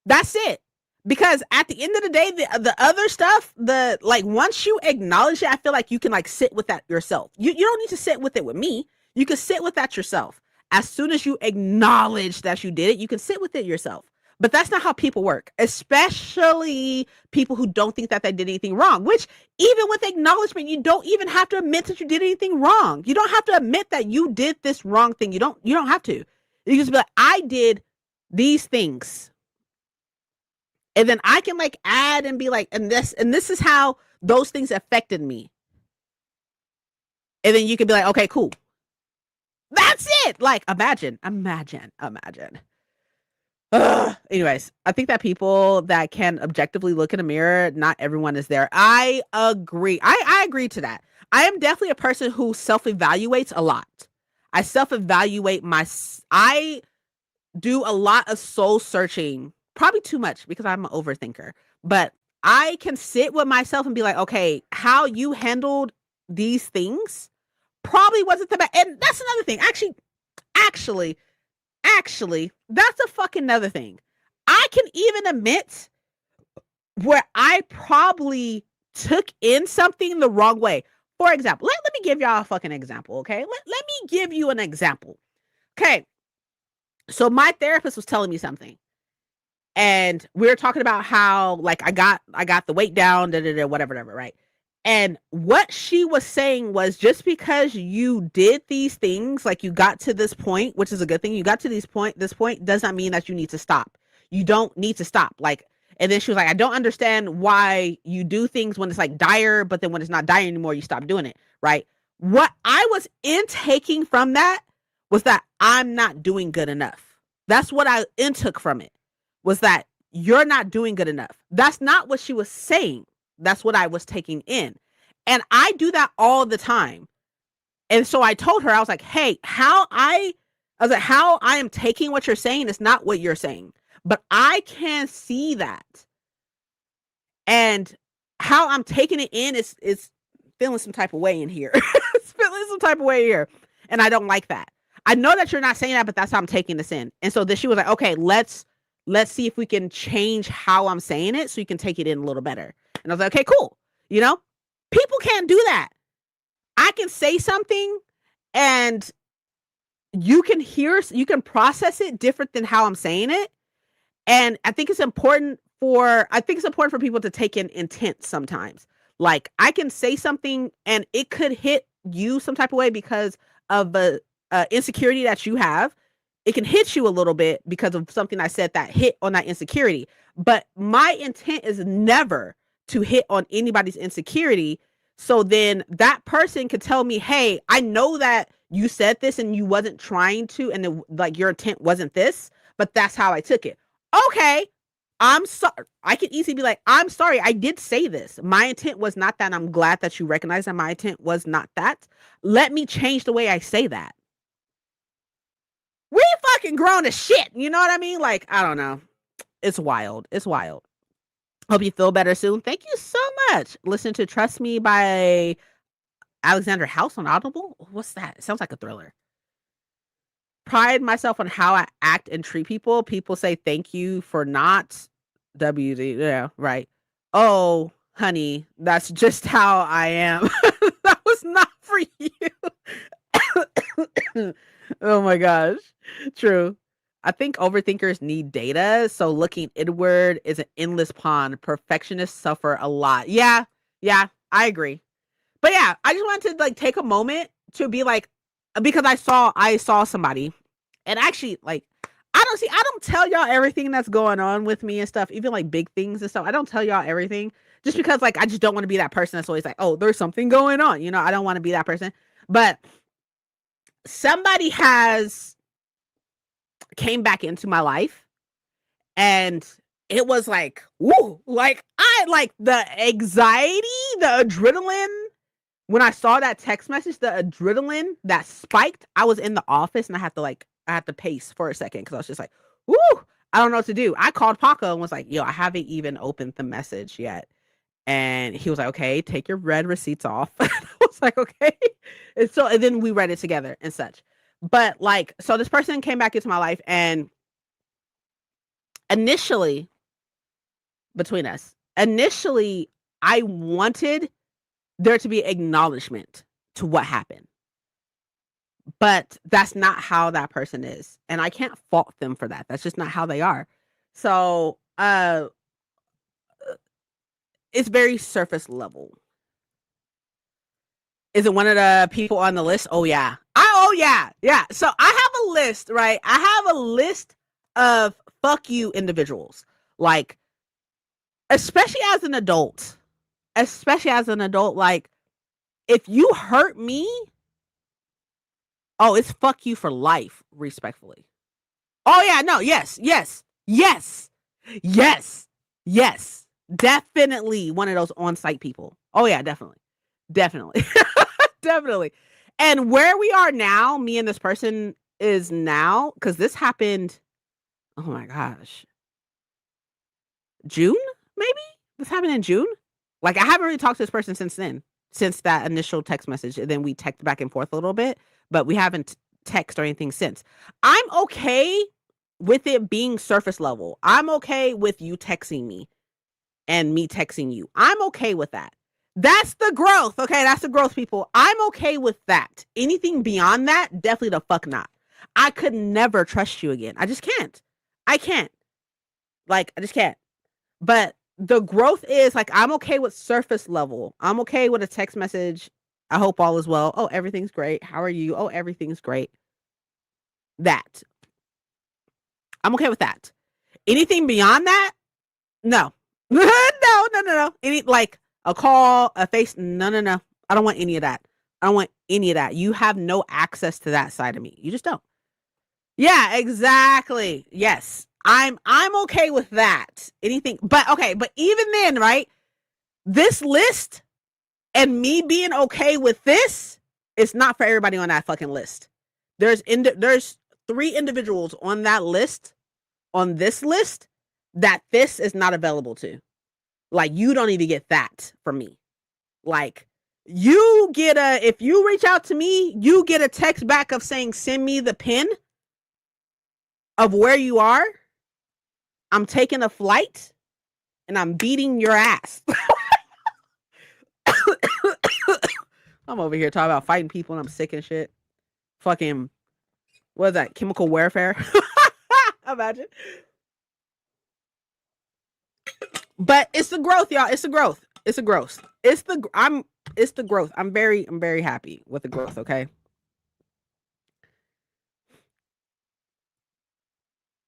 That's it. Because at the end of the day, the other stuff, once you acknowledge it, I feel like you can like sit with that yourself. You don't need to sit with it with me. You can sit with that yourself. As soon as you acknowledge that you did it, you can sit with it yourself. But that's not how people work, especially people who don't think that they did anything wrong, which even with acknowledgement, you don't even have to admit that you did anything wrong. You don't have to admit that you did this wrong thing. You don't have to. You can just be like, I did these things. And then I can like add and be like, and this is how those things affected me. And then you can be like, okay, cool. That's it. Like, imagine. Anyways, I think that people that can objectively look in a mirror, not everyone is there. I agree. I agree to that. I am definitely a person who self-evaluates a lot. I self-evaluate I do a lot of soul searching, probably too much because I'm an overthinker. But I can sit with myself and be like, okay, how you handled these things probably wasn't the best. And that's another thing. Actually, that's a fucking another thing. I can even admit where I probably took in something the wrong way. For example, let me give y'all a fucking example, okay? Let me give you an example. Okay. So my therapist was telling me something. And we were talking about how like I got the weight down, whatever, right? And what she was saying was, just because you did these things, like you got to this point, which is a good thing, you got to this point does not mean that you need to stop. You don't need to stop. Like, and then she was like, I don't understand why you do things when it's like dire, but then when it's not dire anymore, you stop doing it, right? What I was intaking from that was that I'm not doing good enough. That's what I intook from it, was that you're not doing good enough. That's not what she was saying. That's what I was taking in. And I do that all the time. And so I told her, I was like, hey, how I am taking what you're saying is not what you're saying. But I can see that. And how I'm taking it in is feeling some type of way in here. It's feeling some type of way here. And I don't like that. I know that you're not saying that, but that's how I'm taking this in. And so then she was like, okay, let's see if we can change how I'm saying it so you can take it in a little better. And I was like, okay, cool. You know, people can't do that. I can say something and you can process it different than how I'm saying it. And I think it's important for people to take in intent sometimes. Like, I can say something and it could hit you some type of way because of the insecurity that you have. It can hit you a little bit because of something I said that hit on that insecurity. But my intent is never to hit on anybody's insecurity. So then that person could tell me, hey, I know that you said this and you wasn't trying to, and like your intent wasn't this, but that's how I took it. Okay, I'm sorry. I could easily be like, I'm sorry, I did say this. My intent was not that. I'm glad that you recognize that my intent was not that. Let me change the way I say that. We fucking grown as shit. You know what I mean? Like, I don't know. It's wild. Hope you feel better soon. Thank you so much. Listen to Trust Me by Alexander House on Audible. What's that? It sounds like a thriller. Pride myself on how I act and treat people. People say thank you for not WD. Yeah, right. Oh, honey, that's just how I am. That was not for you. Oh my gosh. True. I think overthinkers need data, so looking inward is an endless pond. Perfectionists suffer a lot. Yeah, I agree. But yeah, I just wanted to like take a moment to be like, because I saw somebody, and actually like I don't tell y'all everything that's going on with me and stuff, even like big things and stuff. I don't tell y'all everything just because like I just don't want to be that person that's always like, oh, there's something going on. You know, I don't want to be that person. But somebody came back into my life, and it was like, woo, like I like the anxiety, the adrenaline. When I saw that text message, the adrenaline that spiked, I was in the office and I had to pace for a second because I was just like, woo, I don't know what to do. I called Paco and was like, yo, I haven't even opened the message yet. And he was like, okay, take your red receipts off. I was like, okay. And then we read it together and such. But like, so this person came back into my life, and initially, I wanted there to be acknowledgement to what happened. But that's not how that person is. And I can't fault them for that. That's just not how they are. So it's very surface level. Is it one of the people on the list? Oh yeah. Yeah. So I have a list, right? I have a list of fuck you individuals. Like, especially as an adult, like, if you hurt me, Oh, it's fuck you for life, respectfully. Oh yeah, no, yes, yes, yes, yes, yes. Definitely one of those on-site people. Oh yeah, definitely. Definitely. Definitely. And where we are now, me and this person is now, because this happened, oh my gosh, June, maybe? This happened in June? Like, I haven't really talked to this person since then, since that initial text message. And then we texted back and forth a little bit, but we haven't texted or anything since. I'm okay with it being surface level. I'm okay with you texting me and me texting you. I'm okay with that. That's the growth. Okay, that's the growth, people. I'm okay with that. Anything beyond that, definitely the fuck not. I could never trust you again. I just can't. I can't. Like, I just can't. But the growth is like, I'm okay with surface level. I'm okay with a text message. I hope all is well. Oh, everything's great. How are you? Oh, everything's great. That. I'm okay with that. Anything beyond that? No. No. Any, like, a call, a face, no. I don't want any of that. I don't want any of that. You have no access to that side of me. You just don't. Yeah, exactly. Yes. I'm okay with that. Anything, but okay, but even then, right? This list and me being okay with this, it's not for everybody on that fucking list. There's 3 individuals on that list, on this list, that this is not available to. Like, you don't even get that from me. Like, you get if you reach out to me, you get a text back of saying, send me the pin of where you are. I'm taking a flight and I'm beating your ass. I'm over here talking about fighting people and I'm sick and shit. Fucking, what is that? Chemical warfare? Imagine. But it's the growth, y'all. It's the growth. It's the growth. It's the growth. I'm very happy with the growth, okay?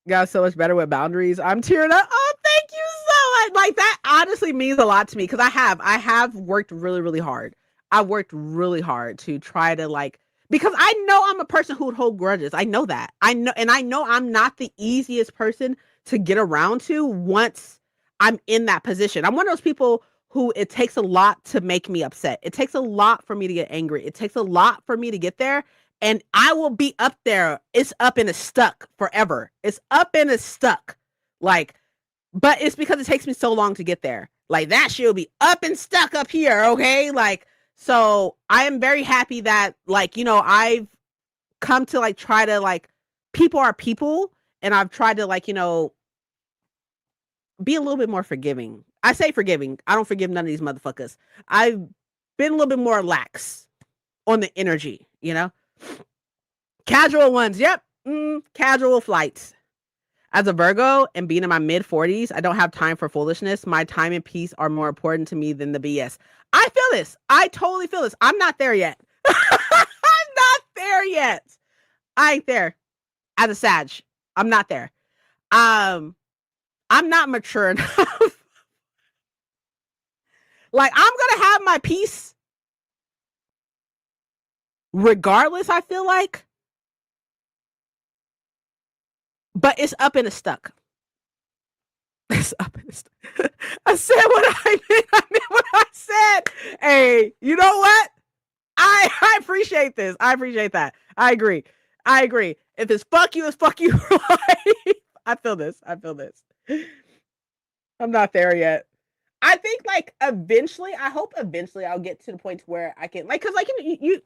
Got so much better with boundaries. I'm tearing up. Oh, thank you so much. Like, that honestly means a lot to me because I have worked really hard. I worked really hard to try to, like, because I know I'm a person who would hold grudges. I know that. I know I'm not the easiest person to get around to once I'm in that position. I'm one of those people who it takes a lot to make me upset. It takes a lot for me to get angry. It takes a lot for me to get there. And I will be up there. It's up and it's stuck forever. It's up and it's stuck. Like, but it's because it takes me so long to get there. Like, that shit will be up and stuck up here. Okay. Like, so I am very happy that, like, you know, I've come to, like, try to, like, people are people. And I've tried to, like, you know, be a little bit more forgiving. I say forgiving. I don't forgive none of these motherfuckers. I've been a little bit more lax on the energy, you know? Casual ones. Yep. Casual flights. As a Virgo and being in my mid 40s, I don't have time for foolishness. My time and peace are more important to me than the BS. I feel this. I totally feel this. I'm not there yet. I'm not there yet. I ain't there. As a Sag, I'm not there. I'm not mature enough. Like, I'm gonna have my peace regardless, I feel like. But it's up and it's stuck. It's up and it's stuck. I said what I meant. I meant what I said. Hey, you know what? I appreciate this. I appreciate that. I agree. If it's fuck you, it's fuck you for life. I feel this. I'm not there yet. I think, like, eventually, I hope eventually I'll get to the point where I can, like, because, like, you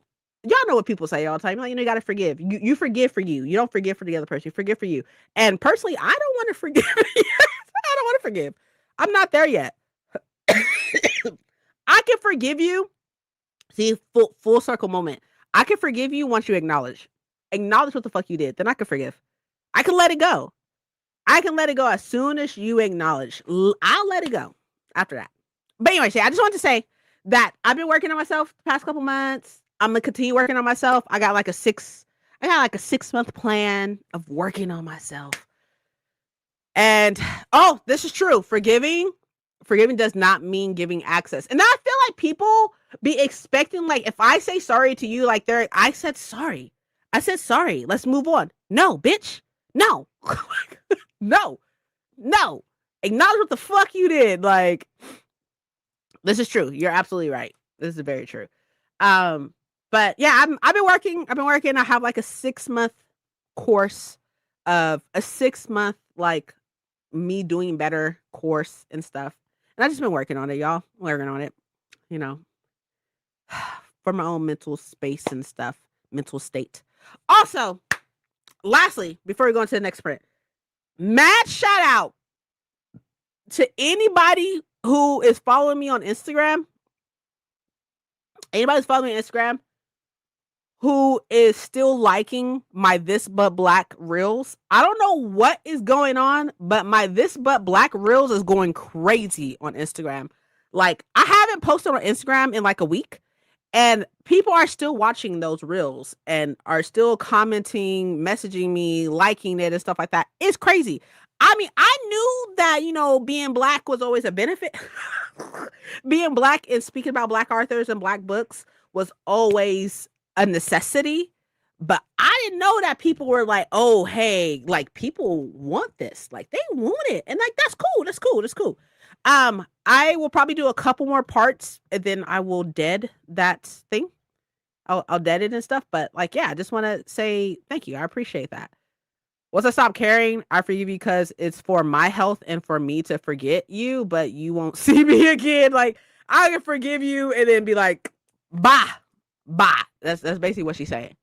y'all know what people say all the time. Like, you know, you got to forgive. You forgive for you. You don't forgive for the other person. You forgive for you. And personally, I don't want to forgive. I don't want to forgive. I'm not there yet. I can forgive you. See, full circle moment. I can forgive you once you acknowledge what the fuck you did. Then I can forgive. I can let it go. I can let it go as soon as you acknowledge. I'll let it go after that. But anyway, I just wanted to say that I've been working on myself the past couple months. I'm gonna continue working on myself. I got like a 6-month plan of working on myself. And oh, this is true. Forgiving does not mean giving access. And I feel like people be expecting, like, if I say sorry to you, like, I said sorry. I said sorry. Let's move on. No, bitch. No. No. No. Acknowledge what the fuck you did. Like, this is true. You're absolutely right. This is very true. But yeah, I've been working. I have like a 6-month course of a 6-month like me doing better course and stuff. And I just been working on it, y'all. Working on it, you know, for my own mental space and stuff, mental state. Also, lastly, before we go into the next print, mad shout out to anybody who is following me on Instagram. Anybody who's following me on Instagram who is still liking my This But Black reels. I don't know what is going on, but my This But Black reels is going crazy on Instagram. Like, I haven't posted on Instagram in like a week, and people are still watching those reels and are still commenting, messaging me, liking it and stuff like that. It's crazy. I mean, I knew that, you know, being black was always a benefit. Being black and speaking about black authors and black books was always a necessity, but I didn't know that people were like, oh, hey, like people want this, like they want it, and like that's cool. I will probably do a couple more parts and then I will dead that thing. I'll dead it and stuff, but like, yeah, I just want to say thank you. I appreciate that. Once I stop caring, I forgive you because it's for my health and for me to forget you, but you won't see me again. Like, I can forgive you and then be like, bye. Bye. That's basically what she's saying.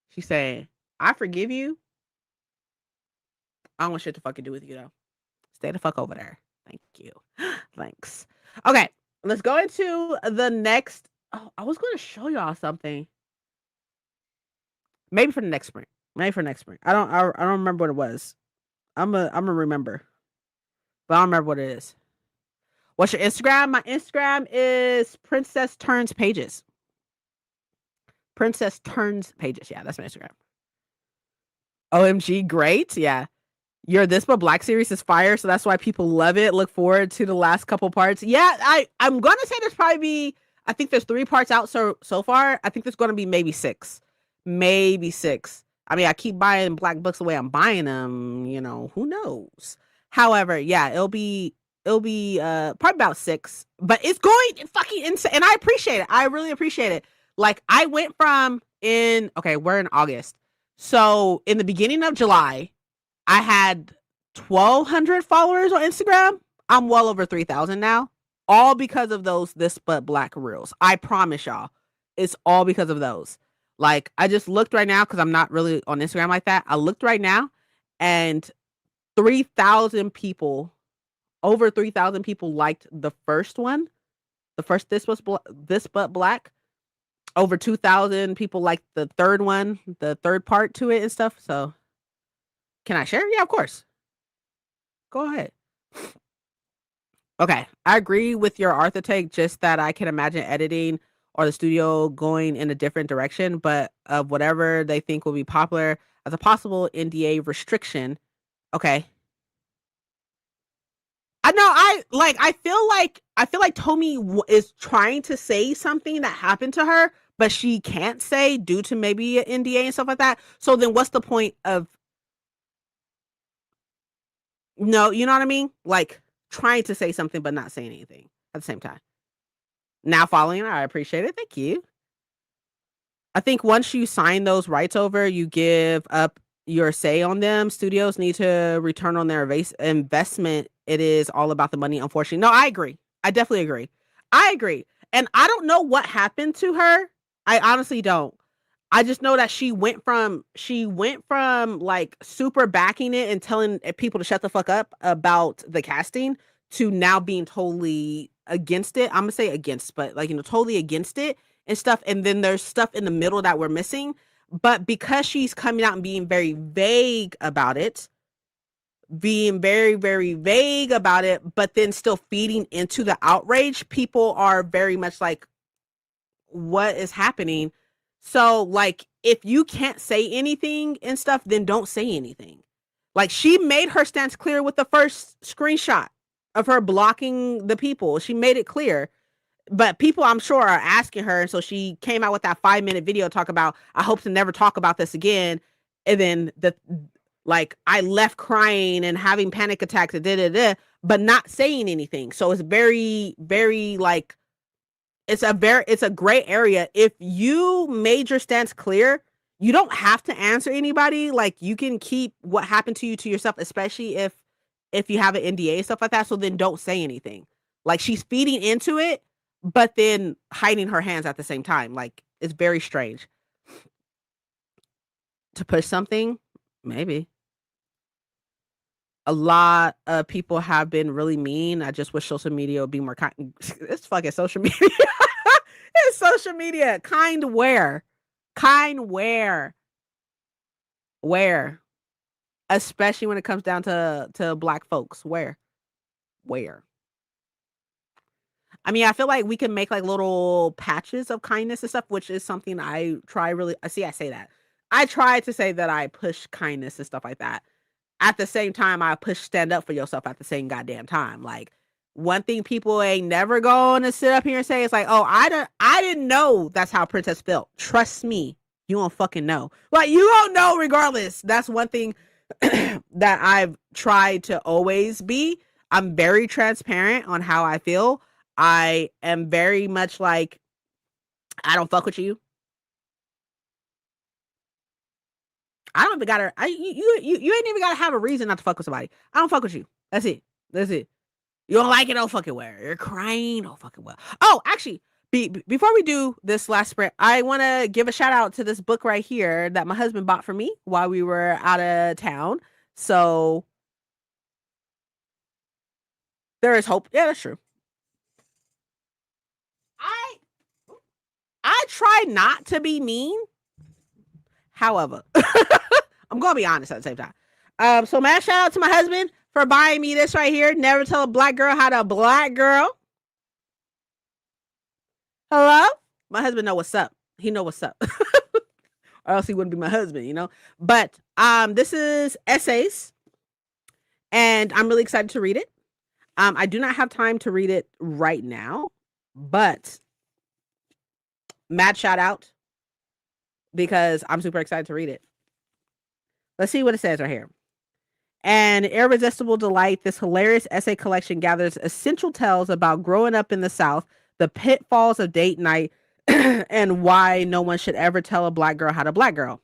She's saying, I forgive you. I don't want shit to fucking do with you though. Stay the fuck over there. Thank you. Thanks. Okay, let's go into the next. Oh, I was gonna show y'all something. Maybe for the next sprint. I don't remember what it was. I'm gonna remember. But I don't remember what it is. What's your Instagram? My Instagram is Princess Turns Pages. Princess Turns Pages. Yeah, that's my Instagram. OMG, great. Yeah. Your This But Black series is fire, so that's why people love it. Look forward to the last couple parts. Yeah, I'm gonna say there's probably be, I think there's 3 parts out so far. I think there's gonna be maybe 6. Maybe 6. I mean, I keep buying black books the way I'm buying them, you know, who knows. However, yeah, it'll be probably about 6. But it's going fucking insane. And I appreciate it. I really appreciate it. Like, I went from we're in August. So in the beginning of July, I had 1,200 followers on Instagram. I'm well over 3,000 now. All because of those This But Black reels. I promise y'all. It's all because of those. Like, I just looked right now because I'm not really on Instagram like that. I looked right now and 3,000 people, over 3,000 people liked the first one. The first This But Black. Over 2,000 people liked the third one, the third part to it and stuff. So, can I share? Yeah, of course. Go ahead. Okay. I agree with your Arthur take, just that I can imagine editing or the studio going in a different direction, but of whatever they think will be popular as a possible NDA restriction. Okay. I feel like Tomi is trying to say something that happened to her, but she can't say due to maybe an NDA and stuff like that. So then what's the point of, no, you know what I mean? Like, trying to say something but not saying anything at the same time. Now following, I appreciate it. Thank you. I think once you sign those rights over, you give up your say on them. Studios need to return on their investment. It is all about the money, unfortunately. No, I agree. I definitely agree. I agree. And I don't know what happened to her. I honestly don't. I just know that she went from like super backing it and telling people to shut the fuck up about the casting to now being totally against it. I'm gonna say against, but like, you know, totally against it and stuff. And then there's stuff in the middle that we're missing. But because she's coming out and being very vague about it, being very, very vague about it, but then still feeding into the outrage, people are very much like, what is happening? So, like, if you can't say anything and stuff, then don't say anything. Like, she made her stance clear with the first screenshot of her blocking the people. She made it clear. but people I'm sure are asking her, and so she came out with that 5-minute video talk about I hope to never talk about this again, and then like I left crying and having panic attacks and but not saying anything. So it's very very like it's a gray area. If you made your stance clear, you don't have to answer anybody. Like you can keep what happened to you to yourself, especially if you have an NDA and stuff like that. So then don't say anything. Like she's feeding into it, but then hiding her hands at the same time. Like it's very strange. To push something, maybe. A lot of people have been really mean. I just wish social media would be more kind. It's fucking social media. It's social media. Kind where? Kind where? Where? Especially when it comes down to black folks. Where? Where? I mean, I feel like we can make like little patches of kindness and stuff, which is something I try really. See, I say that. I try to say that I push kindness and stuff like that. At the same time, I push stand up for yourself at the same goddamn time. Like one thing people ain't never going to sit up here and say is like, oh, I didn't know that's how Princess felt. Trust me, you won't fucking know. Like you don't know regardless. That's one thing that I've tried to always be. I'm very transparent on how I feel. I am very much like, I don't fuck with you. I don't even gotta. You ain't even gotta have a reason not to fuck with somebody. I don't fuck with you. That's it. That's it. You don't like it? Oh fucking well. You're crying? Oh fucking well. Oh, actually, before we do this last sprint, I want to give a shout out to this book right here that my husband bought for me while we were out of town. So there is hope. Yeah, that's true. I I try not to be mean. However, I'm gonna be honest at the same time. So man, shout out to my husband for buying me this right here. Never tell a black girl how to black girl. Hello? My husband know what's up. He know what's up. Or else he wouldn't be my husband, you know? But this is essays, and I'm really excited to read it. I do not have time to read it right now, but mad shout out because I'm super excited to read it. Let's see what it says right here. An irresistible delight, this hilarious essay collection gathers essential tales about growing up in the South, the pitfalls of date night, and why no one should ever tell a black girl how to black girl.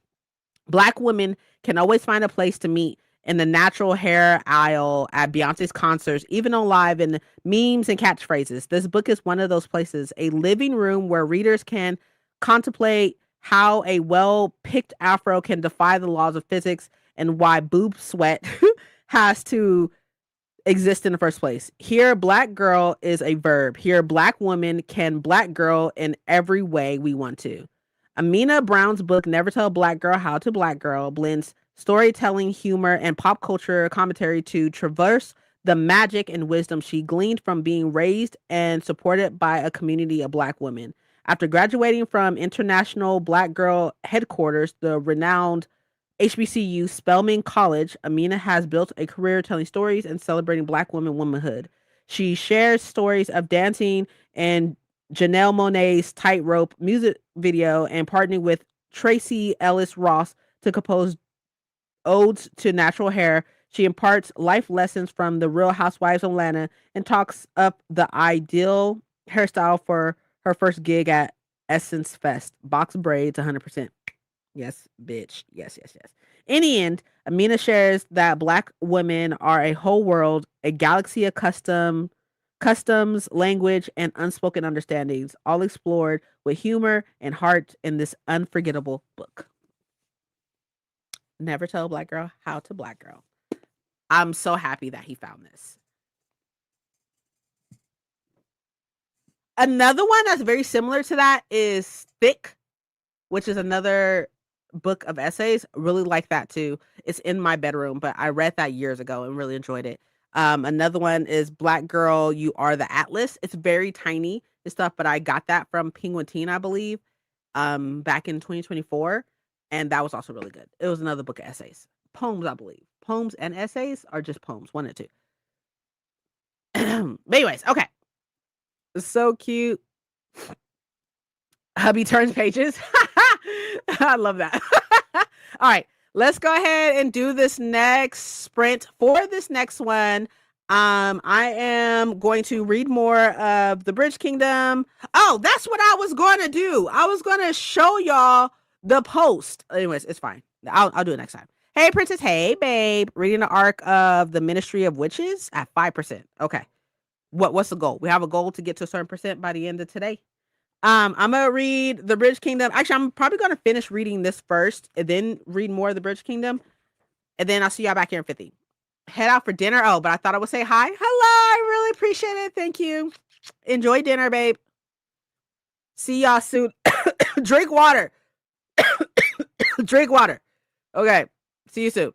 Black women can always find a place to meet in the natural hair aisle at Beyonce's concerts, even on live in memes and catchphrases. This book is one of those places, a living room where readers can contemplate how a well-picked afro can defy the laws of physics and why boob sweat has to exist in the first place. Here, black girl is a verb. Here, black woman can black girl in every way we want to. Amina Brown's book, Never Tell a Black Girl How to Black Girl, blends storytelling, humor, and pop culture commentary to traverse the magic and wisdom she gleaned from being raised and supported by a community of black women. After graduating from International Black Girl Headquarters, the renowned HBCU Spelman College, Amina has built a career telling stories and celebrating black womanhood. She shares stories of dancing and Janelle Monáe's Tightrope music video and partnering with Tracy Ellis Ross to compose odes to natural hair. She imparts life lessons from the Real Housewives of Atlanta and talks up the ideal hairstyle for her first gig at Essence Fest. Box braids 100%. Yes, bitch. Yes, yes, yes. In the end, Amina shares that black women are a whole world, a galaxy of customs, language, and unspoken understandings, all explored with humor and heart in this unforgettable book. Never Tell a Black Girl How to Black Girl. I'm so happy that he found this. Another one that's very similar to that is Thick, which is another book of essays. Really like that too. It's in my bedroom, but I read that years ago and really enjoyed it. Another one is Black Girl, You Are the Atlas. It's very tiny and stuff, but I got that from Penguin Teen, I believe, back in 2024. And that was also really good. It was another book of essays. Poems, I believe. Poems and essays are just poems, one and two. But anyways, okay. So cute. Hubby turns pages. I love that. All right, let's go ahead and do this next sprint. For this next one, I am going to read more of the Bridge Kingdom. Oh, that's what I was going to do. I was going to show y'all the post. Anyways, it's fine. I'll do it next time. Hey, Princess. Hey, babe. Reading the arc of the Ministry of Witches at 5%. Okay. What's the goal? We have a goal to get to a certain percent by the end of today. I'm gonna read the Bridge Kingdom. Actually, I'm probably gonna finish reading this first and then read more of the Bridge Kingdom. And then I'll see y'all back here in 50. Head out for dinner. Oh, but I thought I would say hi. Hello, I really appreciate it. Thank you. Enjoy dinner, babe. See y'all soon. Drink water. Drink water. Okay. See you soon.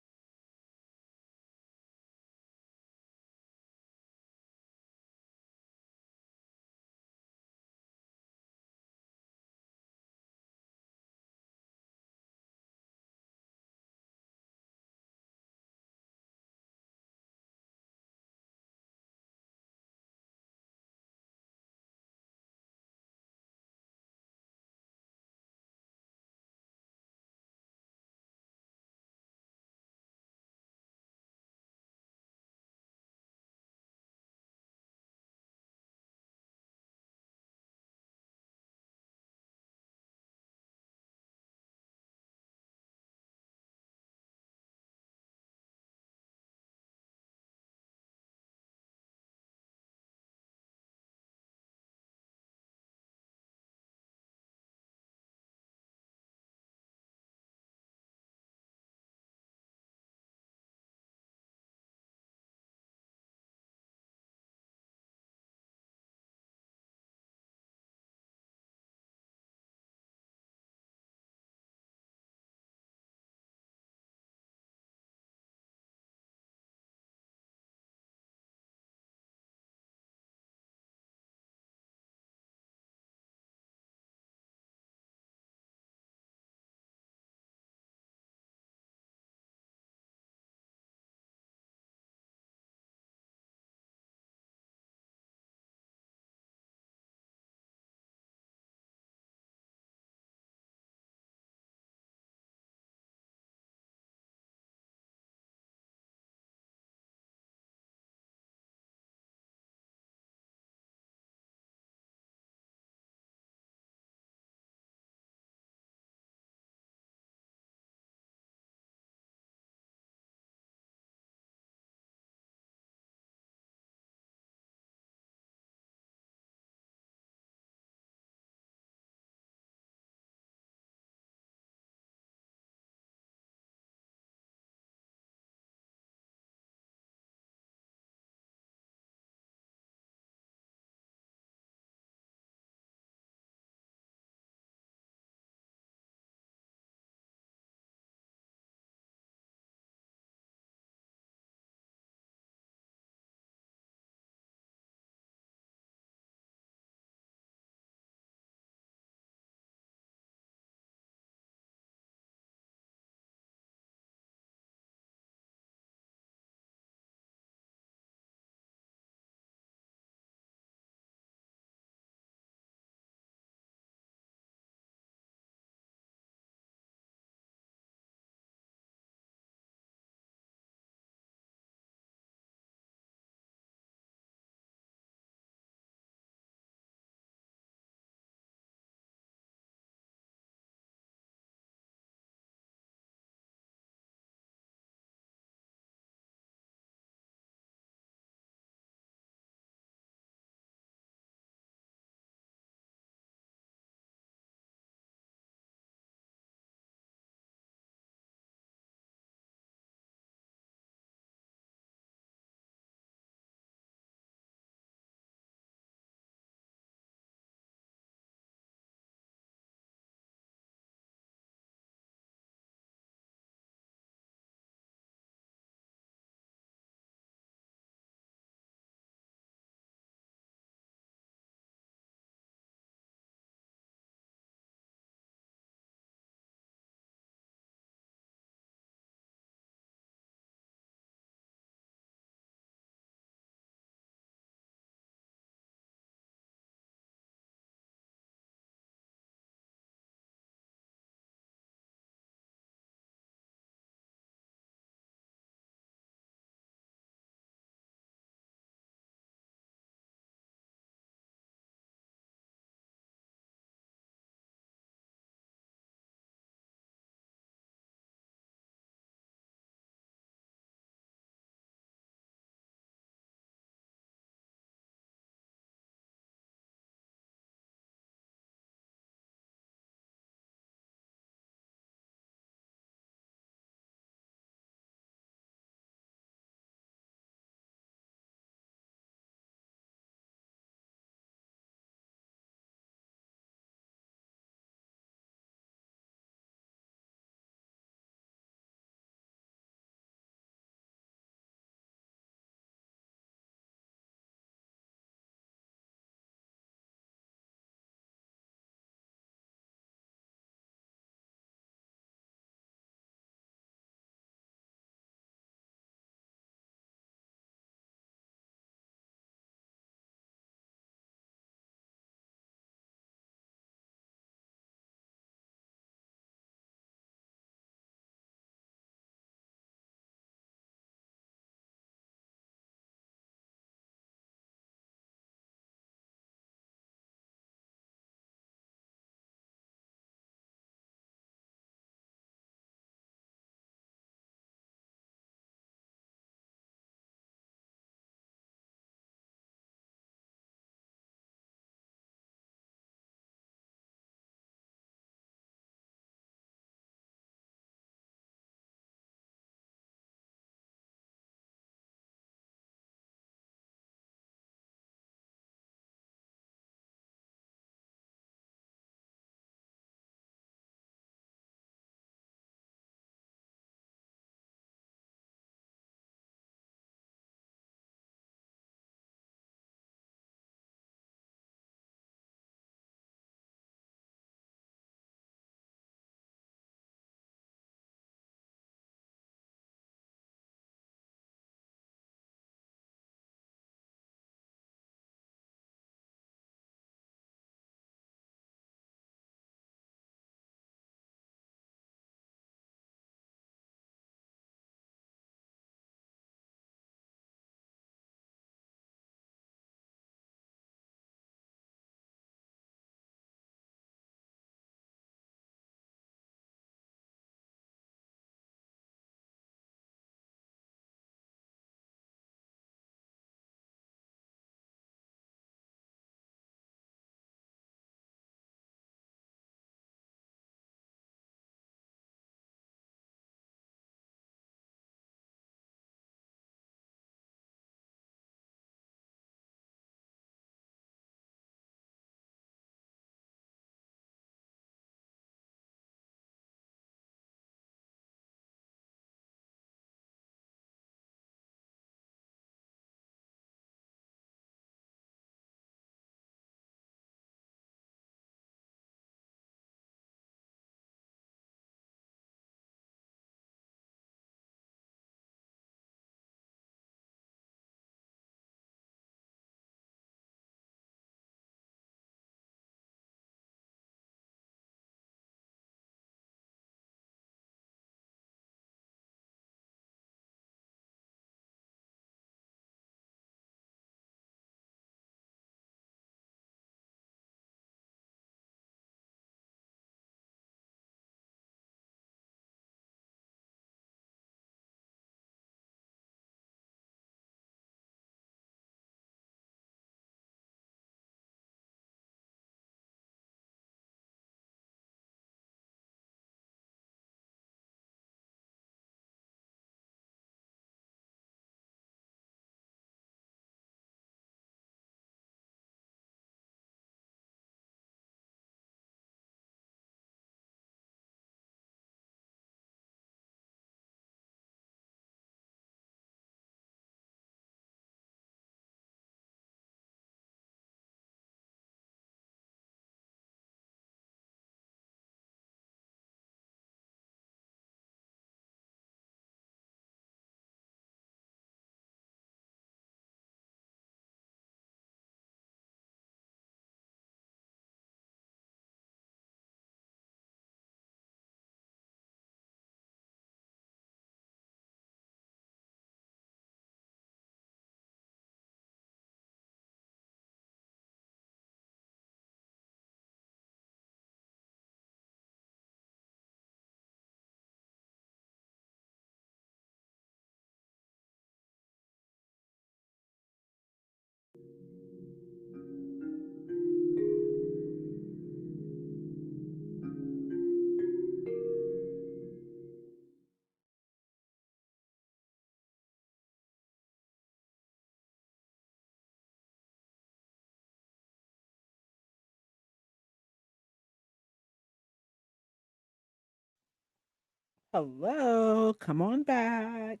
Hello, come on back.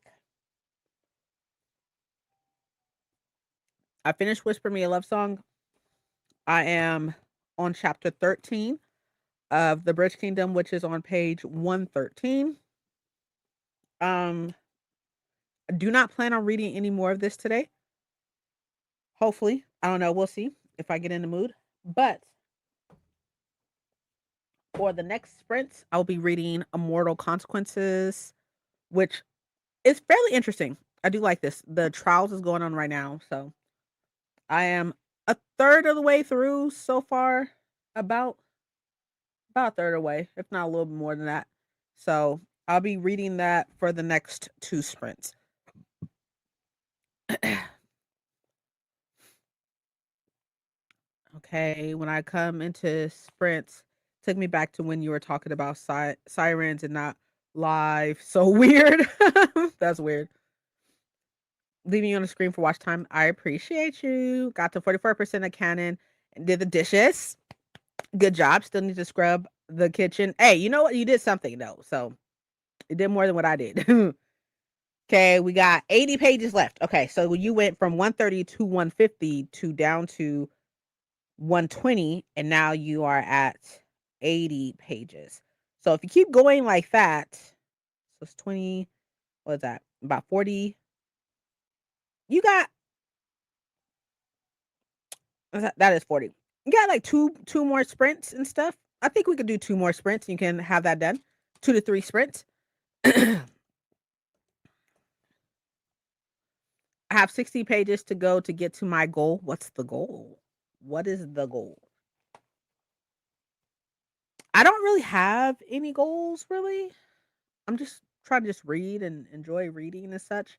I finished Whisper Me a Love Song. I am on chapter 13 of The Bridge Kingdom, which is on page 113. Um, I do not plan on reading any more of this today. Hopefully. I don't know. We'll see if I get in the mood. But for the next sprint, I'll be reading Immortal Consequences, which is fairly interesting. I do like this. The trials is going on right now, so I am a third of the way through so far. About a third away, if not a little bit more than that. So I'll be reading that for the next two sprints. Okay, when I come into sprints, took me back to when you were talking about sirens and not live. So weird. That's weird. Leaving you on the screen for watch time. I appreciate you. Got to 44% of canon and did the dishes. Good job. Still need to scrub the kitchen. Hey, you know what? You did something though. So you did more than what I did. Okay, we got 80 pages left. Okay, so you went from 130 to 150 to down to 120, and now you are at 80 pages. So if you keep going like that, so it's 20, what is that? About 40. You got that is 40. You got like two more sprints and stuff. I think we could do two more sprints. You can have that done. 2 to 3 sprints. I have 60 pages to go to get to my goal. What's the goal? What is the goal? I don't really have any goals really. I'm just trying to just read and enjoy reading and such.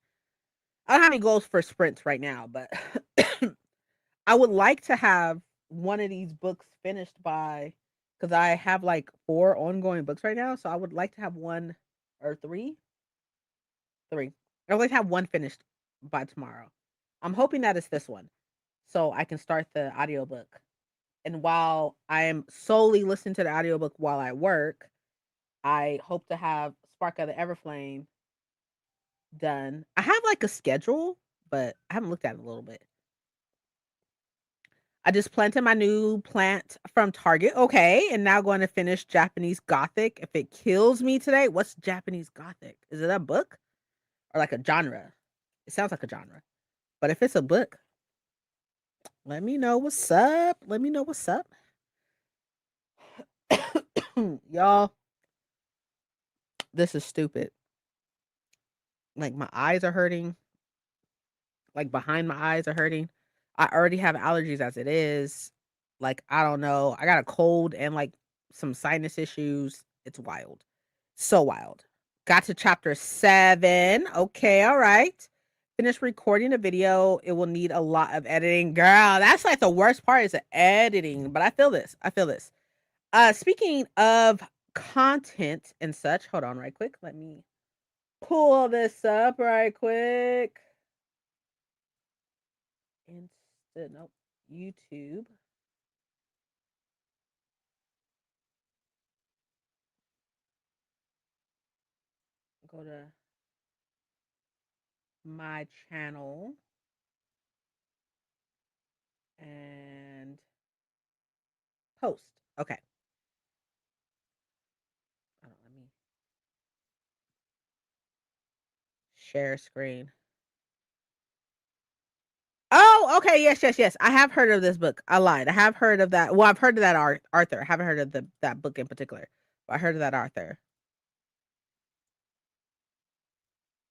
I don't have any goals for sprints right now, but I would like to have one of these books finished by because I have like 4 ongoing books right now. So I would like to have one or three. Three. I would like to have one finished by tomorrow. I'm hoping that it's this one. So I can start the audiobook. And while I am solely listening to the audiobook while I work, I hope to have Spark of the Everflame done. I have like a schedule, but I haven't looked at it a little bit. I just planted my new plant from Target. Okay, and now going to finish Japanese Gothic. If it kills me today, what's Japanese Gothic? Is it a book or like a genre? It sounds like a genre. But if it's a book, let me know what's up. Let me know what's up. Y'all, this is stupid. Like my eyes are hurting. Like behind my eyes are hurting. I already have allergies as it is. Like I don't know. I got a cold and like some sinus issues. It's wild. So wild. Got to chapter 7. Okay, all right. Finished recording the video. It will need a lot of editing. Girl, that's like the worst part is the editing. But I feel this. I feel this. Speaking of content and such, hold on right quick. Let me pull this up right quick. Nope, YouTube. Go to my channel and post. Okay. Let me share screen. Oh, okay. Yes, yes, yes. I have heard of this book. I lied. I have heard of that. Well, I've heard of that Arthur. I haven't heard of that book in particular. But I heard of that Arthur.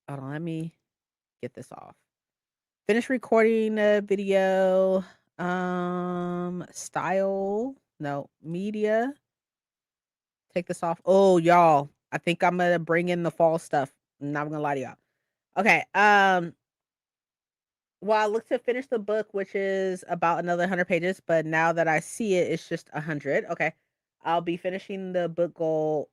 Hold on. Let me get this off. Finish recording the video. Style. No, media. Take this off. Oh, y'all. I think I'm gonna bring in the fall stuff. I'm not gonna lie to y'all. Okay. Well, I look to finish the book, which is about another 100 pages, but now that I see it, it's just 100. Okay. I'll be finishing the book goal.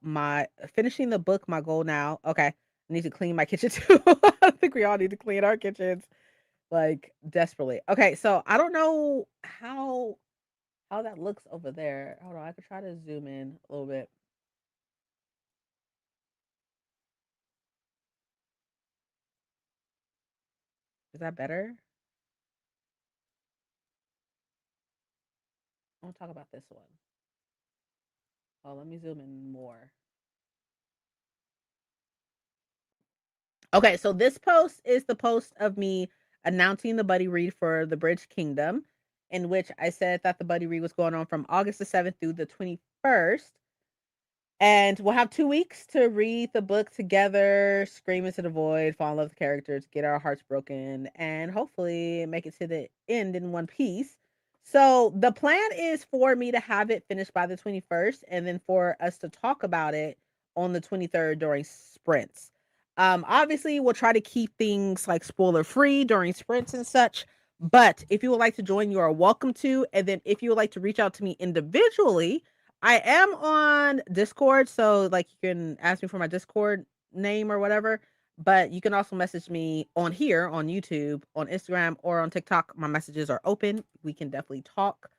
Finishing the book, my goal now. Okay. I need to clean my kitchen too. I think we all need to clean our kitchens like desperately. Okay, so I don't know how that looks over there. Hold on, I could try to zoom in a little bit. Is that better? I want to talk about this one. Oh, let me zoom in more. Okay, so this post is the post of me announcing the buddy read for the Bridge Kingdom, in which I said that the buddy read was going on from August the 7th through the 21st. And we'll have 2 weeks to read the book together, scream into the void, fall in love with the characters, get our hearts broken, and hopefully make it to the end in one piece. So the plan is for me to have it finished by the 21st and then for us to talk about it on the 23rd during sprints. Obviously, we'll try to keep things like spoiler free during sprints and such. But if you would like to join, you are welcome to. And then if you would like to reach out to me individually, I am on Discord, so like you can ask me for my Discord name or whatever. But you can also message me on here, on YouTube, on Instagram, or on TikTok. My messages are open. We can definitely talk,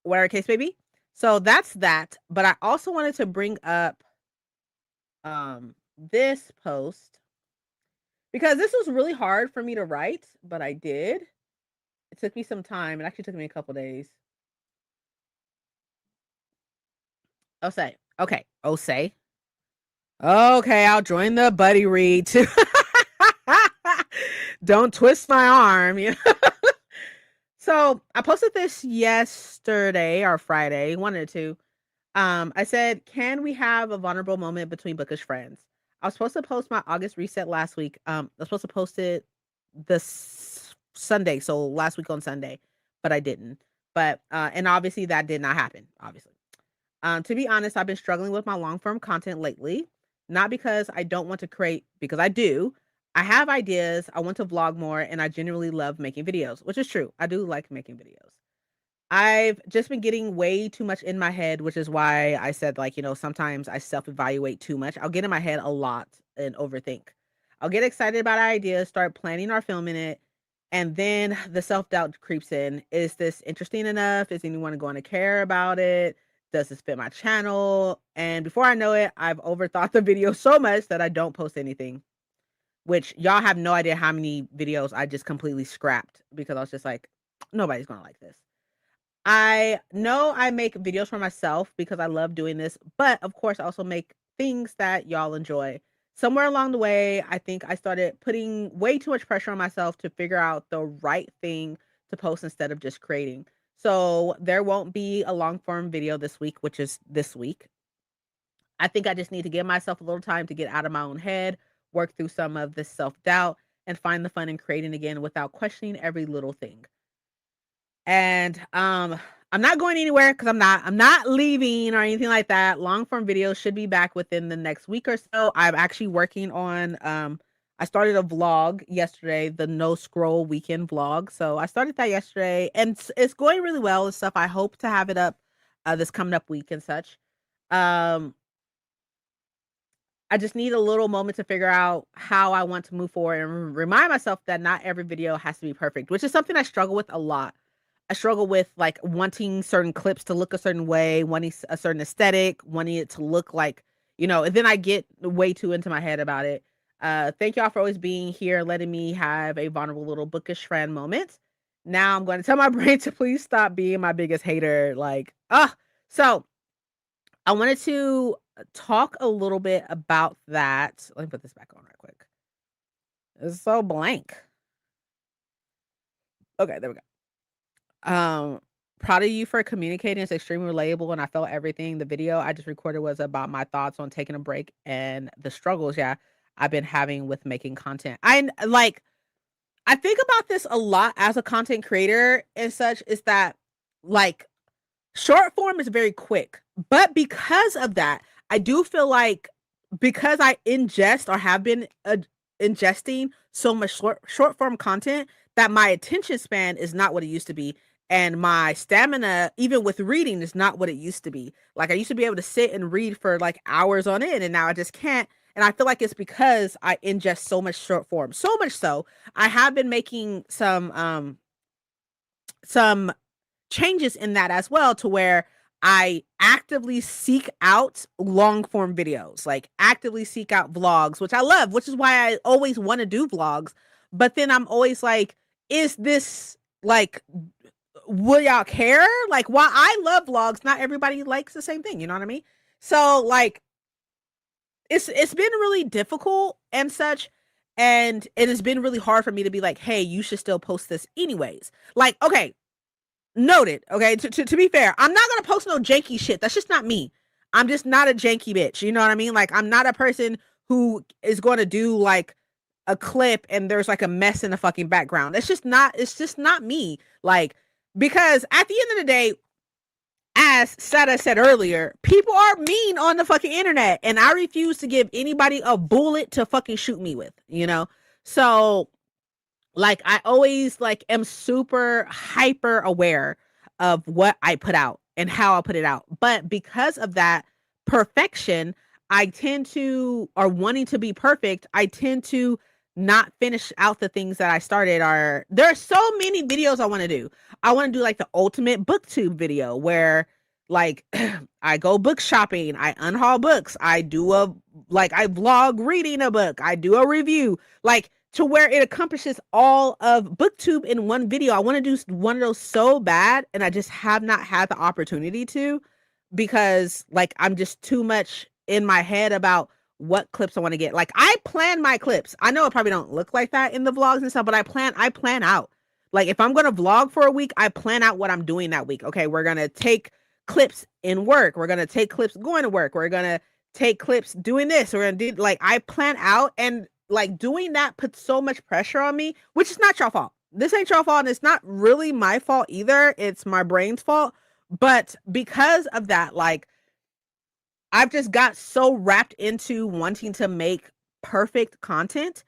whatever case may be. So that's that. But I also wanted to bring up this post because this was really hard for me to write, but I did. It took me some time. It actually took me a couple days. Oh say. Okay. Oh say. Okay, I'll join the buddy read too. Don't twist my arm. So I posted this yesterday or Friday, one or two. I said, can we have a vulnerable moment between bookish friends? I was supposed to post my August reset last week. I was supposed to post it this Sunday, so last week on Sunday, but I didn't. But and obviously that did not happen, obviously. To be honest, I've been struggling with my long form content lately, not because I don't want to create, because I do. I have ideas, I want to vlog more, and I genuinely love making videos, which is true. I do like making videos. I've just been getting way too much in my head, which is why I said, like, sometimes I self evaluate too much. I'll get in my head a lot and overthink. I'll get excited about ideas, start planning or filming it, and then the self doubt creeps in. Is this interesting enough? Is anyone going to care about it? Does this fit my channel? And before I know it, I've overthought the video so much that I don't post anything, which y'all have no idea how many videos I just completely scrapped because I was just like, nobody's going to like this. I know I make videos for myself because I love doing this, but of course, I also make things that y'all enjoy. Somewhere along the way, I think I started putting way too much pressure on myself to figure out the right thing to post instead of just creating. So there won't be a long form video this week, which is this week. I think I just need to give myself a little time to get out of my own head, work through some of this self doubt, and find the fun in creating again without questioning every little thing. And I'm not going anywhere because I'm not leaving or anything like that. Long form videos should be back within the next week or so. I'm actually working on I started a vlog yesterday, the no scroll weekend vlog. So I started that yesterday and it's going really well and stuff. I hope to have it up this coming up week and such. Um I just need a little moment to figure out how I want to move forward and remind myself that not every video has to be perfect, which is something I struggle with a lot. I struggle with like wanting certain clips to look a certain way, wanting a certain aesthetic, wanting it to look like, and then I get way too into my head about it. Thank y'all for always being here, letting me have a vulnerable little bookish friend moment. Now I'm going to tell my brain to please stop being my biggest hater. So I wanted to talk a little bit about that. Let me put this back on right quick. It's so blank. Okay, there we go. Proud of you for communicating. It's extremely relatable, and I felt everything. The video I just recorded was about my thoughts on taking a break and the struggles, yeah, I've been having with making content. I think about this a lot as a content creator and such, is that like short form is very quick, but because of that, I do feel like because I ingest or have been ingesting so much short form content that my attention span is not what it used to be, and my stamina, even with reading, is not what it used to be. Like I used to be able to sit and read for like hours on end, and now I just can't. And I feel like it's because I ingest so much short form, so much so I have been making some changes in that as well, to where I actively seek out long form videos, like actively seek out vlogs, which I love, which is why I always want to do vlogs. But then I'm always like, is this like, will y'all care? Like, while I love vlogs, not everybody likes the same thing. You know what I mean? So like, it's been really difficult and such, and it has been really hard for me to be like, hey, you should still post this anyways. Like, okay, noted. Okay, to be fair, I'm not gonna post no janky shit. That's just not me. I'm just not a janky bitch. You know what I mean? Like, I'm not a person who is going to do like a clip and there's like a mess in the fucking background. It's just not. It's just not me. Like, because at the end of the day, as Sada said earlier, people are mean on the fucking internet, and I refuse to give anybody a bullet to fucking shoot me with. You know, so like I always like am super hyper aware of what I put out and how I put it out. But because of that perfection, I tend to, or wanting to be perfect, I tend to not finish out the things that I started. Are there are so many videos I want to do. I want to do like the ultimate booktube video where like I go book shopping, I unhaul books, I do a like I vlog reading a book, I do a review, like to where it accomplishes all of booktube in one video. I want to do one of those so bad, and I just have not had the opportunity to, because like I'm just too much in my head about what clips I want to get. Like I plan my clips. I know it probably don't look like that in the vlogs and stuff, but I plan out. Like if I'm going to vlog for a week, I plan out what I'm doing that week. Okay, we're going to take clips in work. We're going to take clips going to work. We're going to take clips doing this. We're going to do, like, I plan out, and like doing that puts so much pressure on me, which is not your fault. This ain't your fault, and it's not really my fault either. It's my brain's fault. But because of that, like I've just got so wrapped into wanting to make perfect content,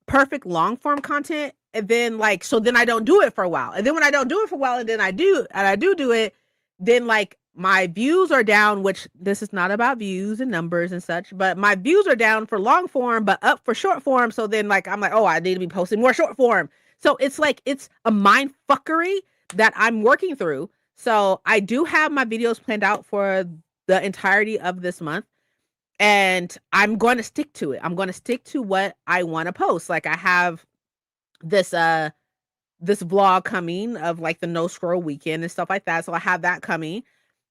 perfect long form content, and then like so then I don't do it for a while. And then when I don't do it for a while and then I do it, then like my views are down, which this is not about views and numbers and such, but my views are down for long form but up for short form. So then like I'm like, oh, I need to be posting more short form. So it's like it's a mind fuckery that I'm working through. So I do have my videos planned out for the entirety of this month, and I'm going to stick to it. I'm going to stick to what I want to post. Like I have this this vlog coming of like the no scroll weekend and stuff like that. So I have that coming.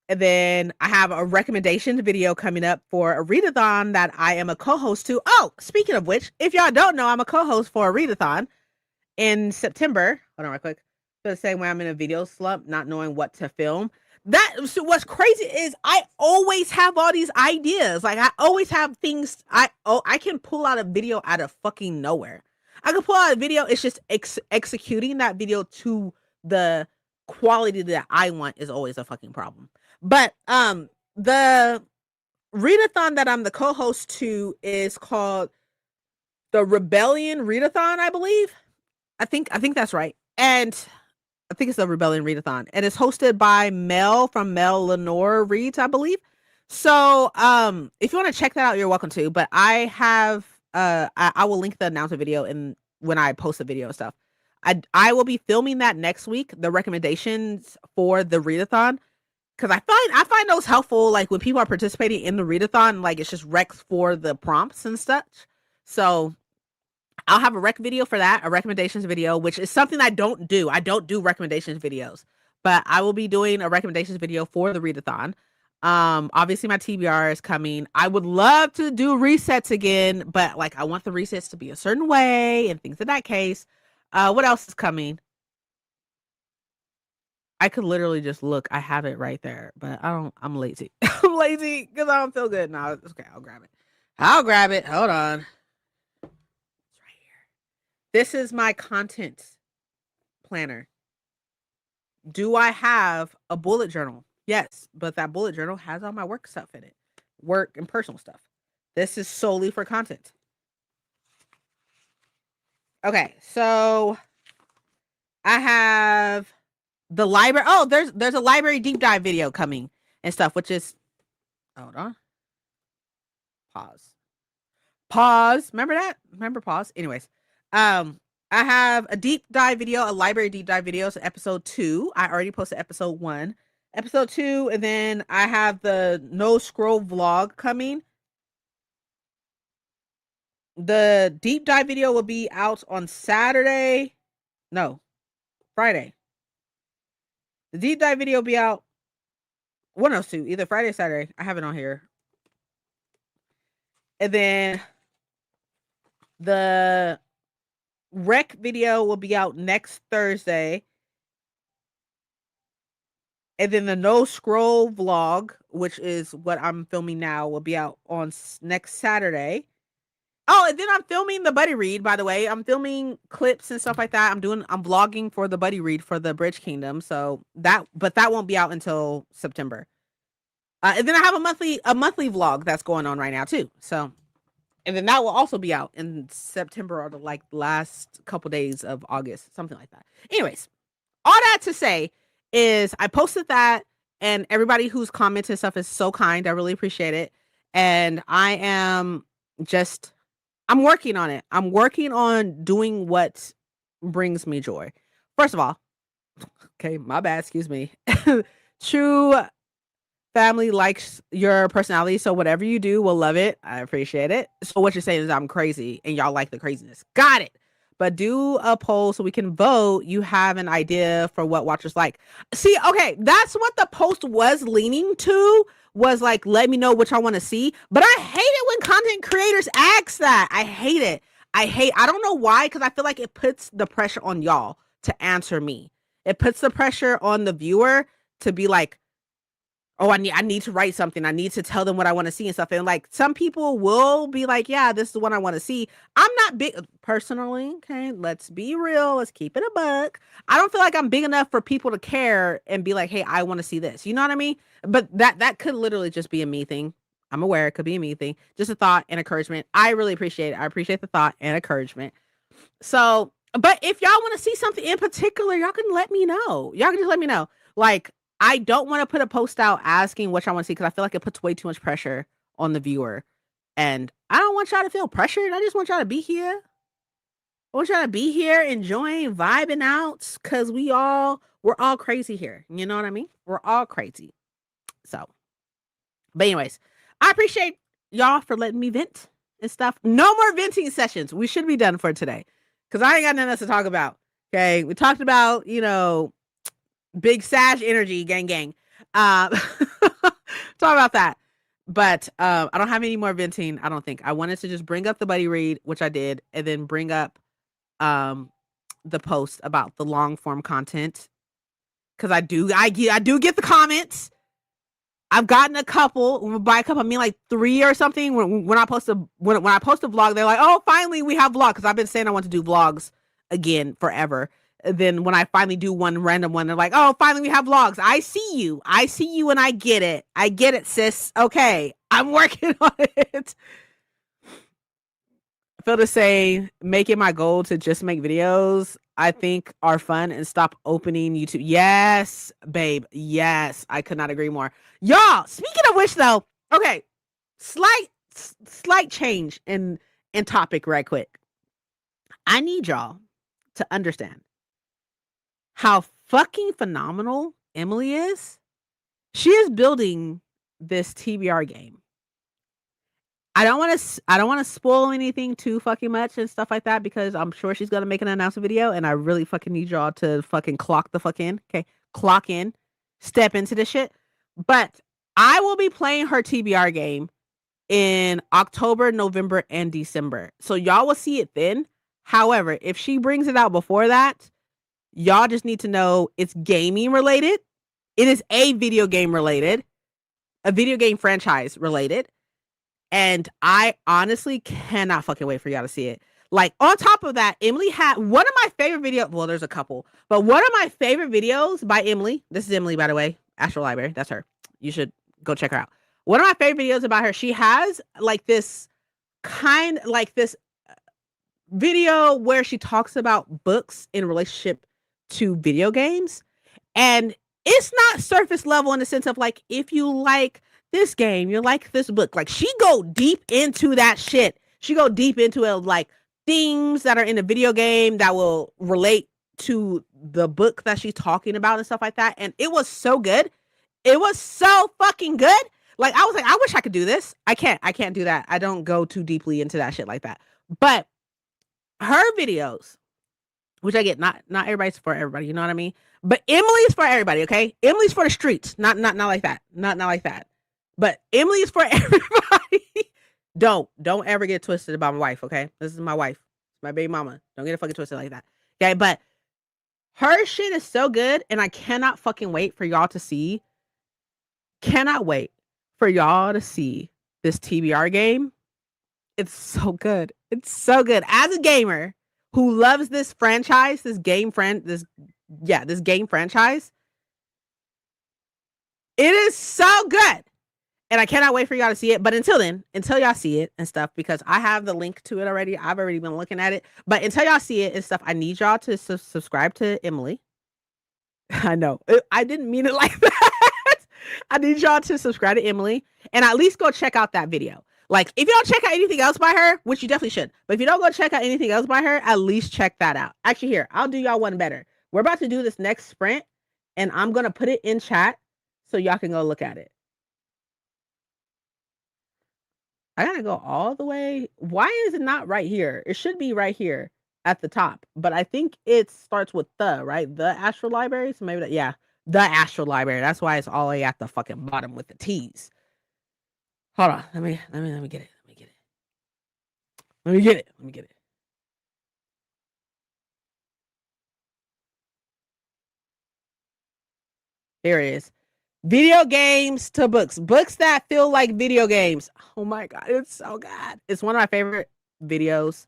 And then I have a recommendation video coming up for a readathon that I am a co-host to. Oh, speaking of which, if y'all don't know, I'm a co-host for a readathon in September. Hold on real quick. So the same way I'm in a video slump, not knowing what to film. That so what's crazy is I always have all these ideas. Like I always have things. I can pull out a video out of fucking nowhere. I can pull out a video. It's just executing that video to the quality that I want is always a fucking problem. But the readathon that I'm the co-host to is called the Rebellion Readathon, I believe. I think that's right. And I think it's the Rebellion Readathon, and it's hosted by Mel from Mel Lenore Reads, I believe. So, if you want to check that out, you're welcome to. But I have, I will link the announcement video in when I post the video and stuff. I will be filming that next week. The recommendations for the readathon, because I find those helpful. Like when people are participating in the readathon, like it's just recs for the prompts and such. So I'll have a rec video for that, a recommendations video, which is something I don't do. I don't do recommendations videos, but I will be doing a recommendations video for the readathon. Obviously my TBR is coming. I would love to do resets again, but like I want the resets to be a certain way and things in that case. What else is coming? I could literally just look. I have it right there, but I'm lazy. I'm lazy because I don't feel good. No, okay, I'll grab it. I'll grab it. Hold on. This is my content planner. Do I have a bullet journal? Yes, but that bullet journal has all my work stuff in it. Work and personal stuff. This is solely for content. Okay, so I have the library. Oh, there's a library deep dive video coming and stuff, which is hold on. Pause. Remember that? Remember pause? Anyways, I have a deep dive video, a library deep dive video. So episode 2. I already posted episode 1. Episode 2, and then I have the no scroll vlog coming. The deep dive video will be out on Saturday. No, Friday. The deep dive video will be out one of those two, either Friday or Saturday. I have it on here. And then the rec video will be out next Thursday. And then the no scroll vlog, which is what I'm filming now, will be out on next Saturday. Oh, and then I'm filming the buddy read, by the way. I'm filming clips and stuff like that. I'm vlogging for the buddy read for the Bridge Kingdom. So that won't be out until September. And then I have a monthly vlog that's going on right now too. So, and then that will also be out in September or the last couple days of August, something like that. Anyways, all that to say is I posted that, and everybody who's commented stuff is so kind. I really appreciate it. And I'm working on it. I'm working on doing what brings me joy. First of all, okay, my bad, excuse me. True family likes your personality, so whatever you do, we'll love it. I appreciate it. So what you're saying is I'm crazy, and y'all like the craziness. Got it. But do a poll so we can vote. You have an idea for what watchers like. See, okay, that's what the post was leaning to, was like, let me know what y'all want to see. But I hate it when content creators ask that. I hate it. I don't know why, because I feel like it puts the pressure on y'all to answer me. It puts the pressure on the viewer to be like, oh, I need to write something. I need to tell them what I want to see and stuff. And like, some people will be like, yeah, this is what I want to see. I'm not big personally. Okay. Let's be real. Let's keep it a buck. I don't feel like I'm big enough for people to care and be like, hey, I want to see this. You know what I mean? But that could literally just be a me thing. I'm aware it could be a me thing. Just a thought and encouragement. I really appreciate it. I appreciate the thought and encouragement. So, but if y'all want to see something in particular, y'all can let me know. Y'all can just let me know. Like, I don't want to put a post out asking what y'all want to see, because I feel like it puts way too much pressure on the viewer. And I don't want y'all to feel pressured. I just want y'all to be here. I want y'all to be here, enjoying, vibing out, because we're all crazy here. You know what I mean? We're all crazy. So, but anyways, I appreciate y'all for letting me vent and stuff. No more venting sessions. We should be done for today, because I ain't got nothing else to talk about. Okay. We talked about, big Sag energy, gang. Talk about that. But I don't have any more venting, I don't think. I wanted to just bring up the buddy read, which I did, and then bring up the post about the long form content, because I do get the comments. I've gotten a couple. By a couple, I mean like 3 or something. When I post a vlog, they're like, "Oh, finally we have vlog." Because I've been saying I want to do vlogs again forever. Then when I finally do one random one, they're like, "Oh, finally we have vlogs." I see you, and I get it, sis. Okay, I'm working on it. I feel the same. Make it my goal to just make videos I think are fun and stop opening YouTube. Yes, babe. Yes, I could not agree more. Y'all, speaking of which, though, okay, slight change in topic right quick. I need y'all to understand how fucking phenomenal Emily is. She is building this TBR game. I don't want to spoil anything too fucking much and stuff like that, because I'm sure she's gonna make an announcement video, and I really fucking need y'all to fucking clock the fuck in. Okay, clock in, step into this shit. But I will be playing her TBR game in October, November, and December, so y'all will see it then. However, if she brings it out before that, y'all just need to know it's gaming related. It is a video game related, a video game franchise related. And I honestly cannot fucking wait for y'all to see it. Like, on top of that, Emily had one of my favorite videos. Well, there's a couple, but one of my favorite videos by Emily. This is Emily, by the way. Astro Library. That's her. You should go check her out. One of my favorite videos about her. She has like this video where she talks about books in relationship to video games. And it's not surface level in the sense of like, if you like this game, you like this book. Like, she go deep into that shit. She go deep into it, like themes that are in the video game that will relate to the book that she's talking about and stuff like that. And it was so good. It was so fucking good. Like, I was like, I wish I could do this. I can't do that. I don't go too deeply into that shit like that. But her videos, which I get, not everybody's for everybody, you know what I mean? But Emily's for everybody, okay? Emily's for the streets, not like that, not like that. But Emily's for everybody. Don't ever get twisted about my wife, okay? This is my wife, my baby mama. Don't get it fucking twisted like that, okay? But her shit is so good, and I cannot fucking wait for y'all to see. Cannot wait for y'all to see this TBR game. It's so good. It's so good. As a gamer who loves this franchise, this game franchise, it is so good. And I cannot wait for y'all to see it. But until then, until y'all see it and stuff, because I have the link to it already. I've already been looking at it. But until y'all see it and stuff, I need y'all to subscribe to Emily. I know. I didn't mean it like that. I need y'all to subscribe to Emily and at least go check out that video. Like, if you don't check out anything else by her, which you definitely should, but if you don't go check out anything else by her, at least check that out. Actually, here, I'll do y'all one better. We're about to do this next sprint, and I'm going to put it in chat so y'all can go look at it. I got to go all the way. Why is it not right here? It should be right here at the top, but I think it starts with the, right? The Astral Library. So maybe that, yeah, the Astral Library. That's why it's all the way at the fucking bottom with the T's. Hold on. Let me get it. Let me get it. Let me get it. Here it is. Video games to books. Books that feel like video games. Oh my god, it's so good. It's one of my favorite videos.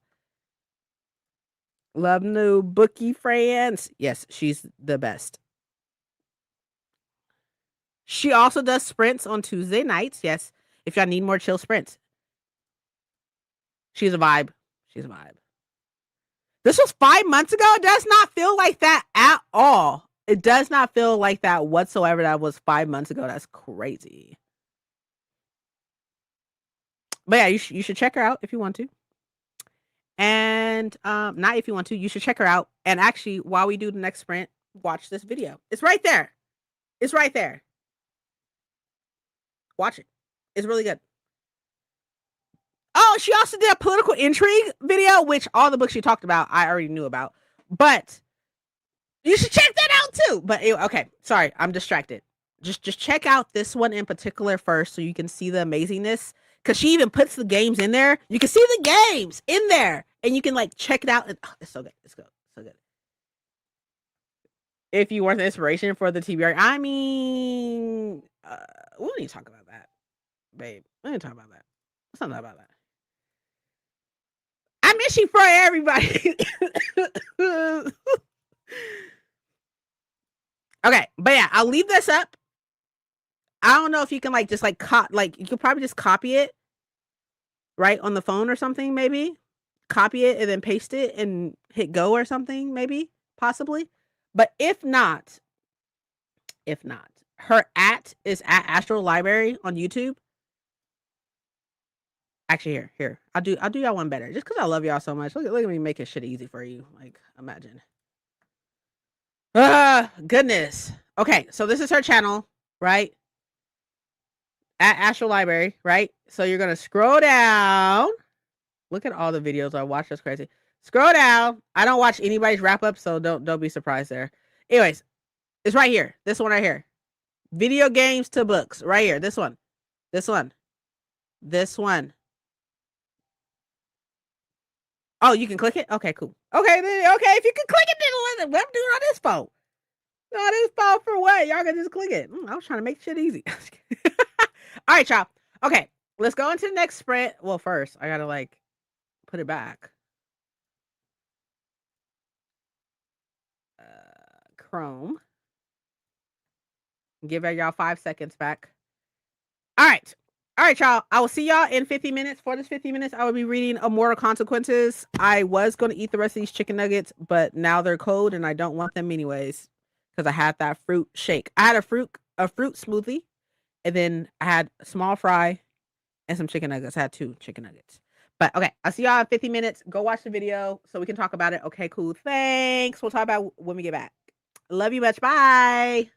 Love new bookie friends. Yes, she's the best. She also does sprints on Tuesday nights. Yes, if y'all need more chill sprints. She's a vibe. She's a vibe. This was 5 months ago. It does not feel like that at all. It does not feel like that whatsoever. That was 5 months ago. That's crazy. But yeah, you should check her out if you want to. And not if you want to, you should check her out. And actually, while we do the next sprint, watch this video. It's right there. It's right there. Watch it. It's really good. Oh, she also did a political intrigue video, which all the books she talked about, I already knew about. But you should check that out too. But okay, sorry, I'm distracted. Just check out this one in particular first, so you can see the amazingness. Because she even puts the games in there. You can see the games in there, and you can like check it out. And it's so good. It's good. So good. If you want the inspiration for the TBR, I mean, we don't need to talk about that, babe. We don't need to talk about that. Let's not talk about that. I miss you for everybody. Okay, but yeah, I'll leave this up. I don't know if you can like just like you could probably just copy it right on the phone or something, maybe copy it and then paste it and hit go or something, maybe possibly. But if not, her is at Astral Library on YouTube. Actually, here, I'll do y'all one better, just because I love y'all so much. Look at me making shit easy for you. Like, imagine. Goodness. Okay, so this is her channel, right? At Astral Library, right? So you're gonna scroll down. Look at all the videos I watch. That's crazy. Scroll down. I don't watch anybody's wrap up, so don't be surprised there. Anyways, it's right here. This one right here. Video games to books. Right here. This one. This one. This one. Oh, you can click it? Okay, cool. Okay, then, okay, if you can click it, then what I'm doing on this phone. No, this phone for what? Y'all can just click it. I was trying to make shit easy. All right, y'all. Okay, let's go into the next sprint. Well, first, I gotta like put it back. Chrome. Give y'all 5 seconds back. All right. All right, y'all. I will see y'all in 50 minutes. For this 50 minutes, I will be reading Immortal Consequences. I was going to eat the rest of these chicken nuggets, but now they're cold and I don't want them anyways because I had that fruit shake. I had a fruit smoothie, and then I had a small fry and some chicken nuggets. I had 2 chicken nuggets. But okay, I'll see y'all in 50 minutes. Go watch the video so we can talk about it. Okay, cool. Thanks. We'll talk about when we get back. Love you much. Bye.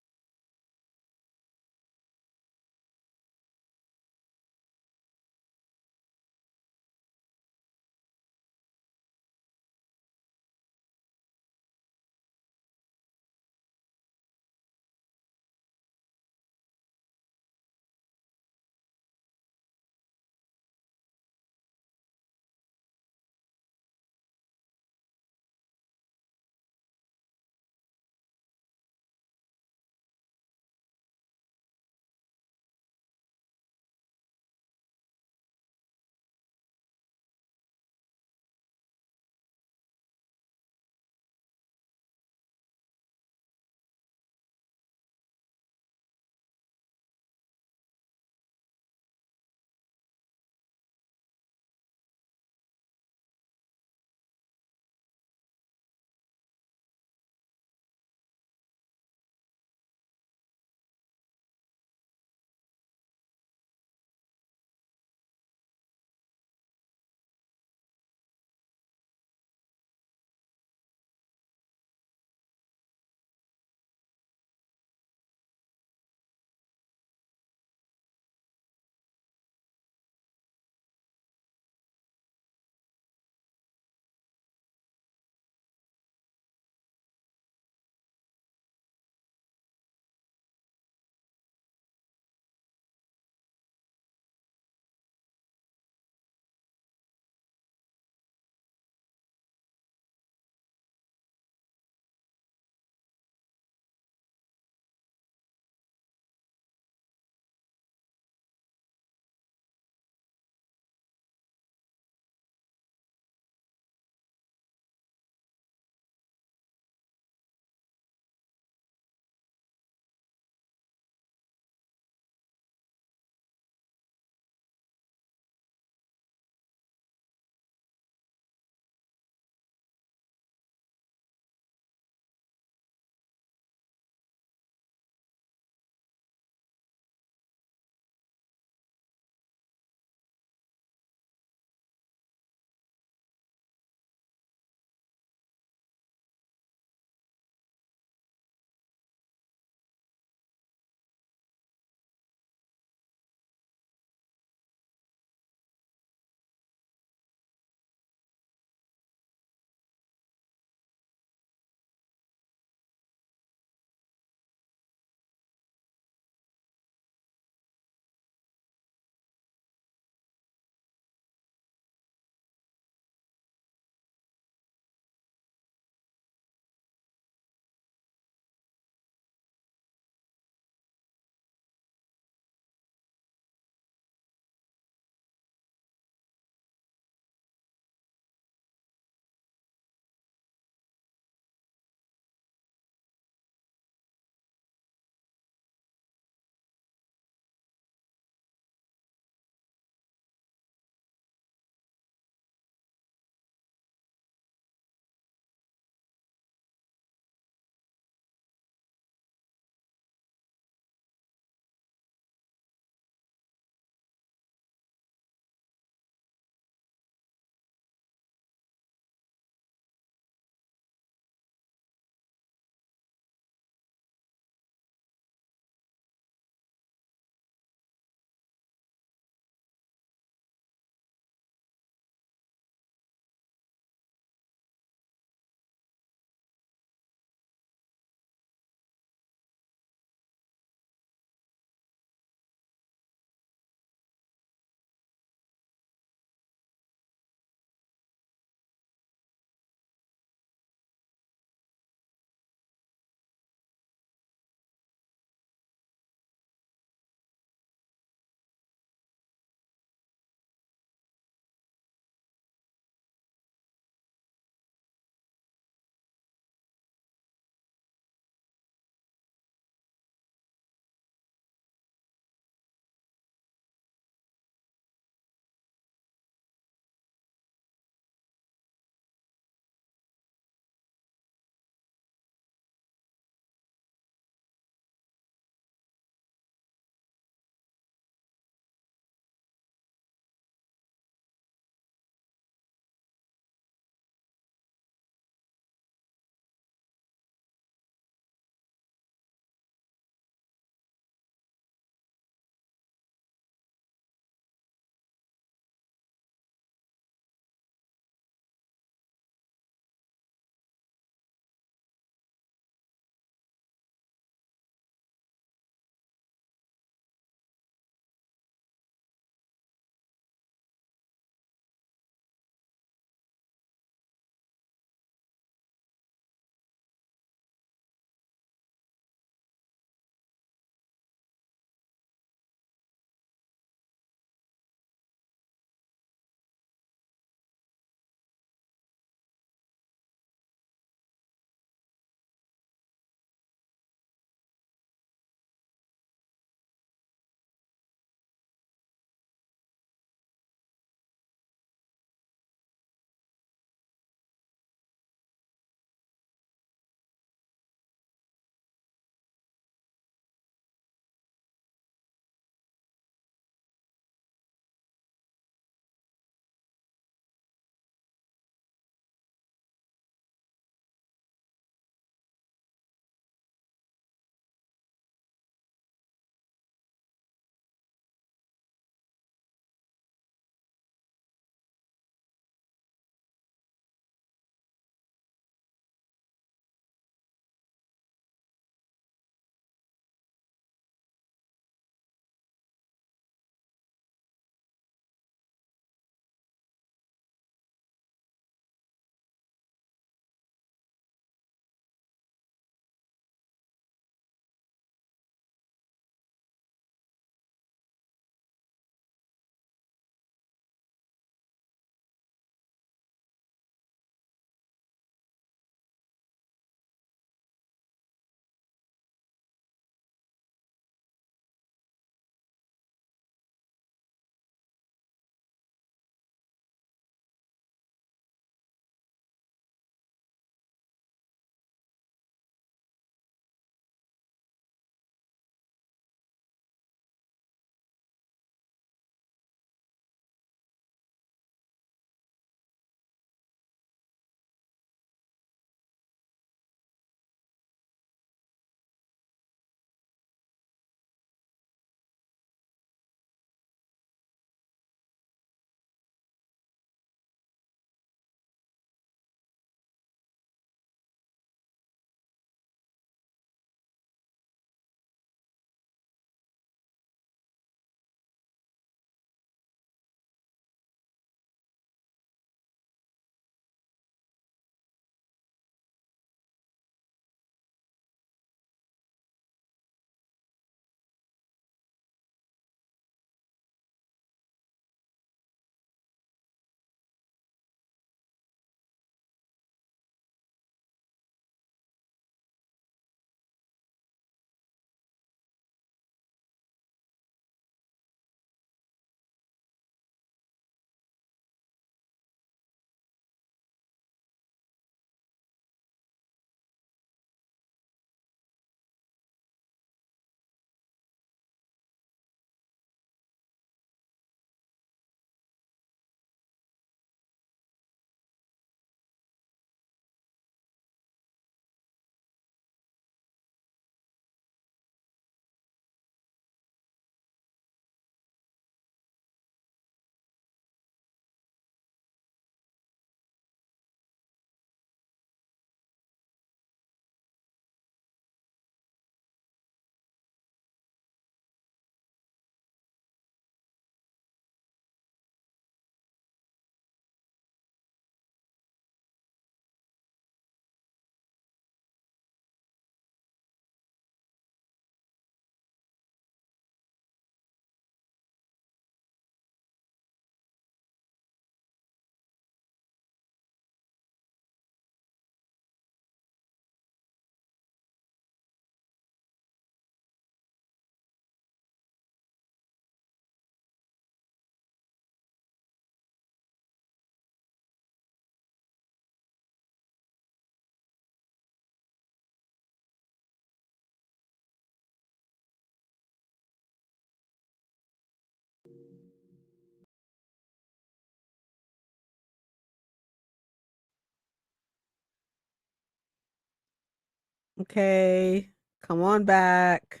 Okay. Come on back.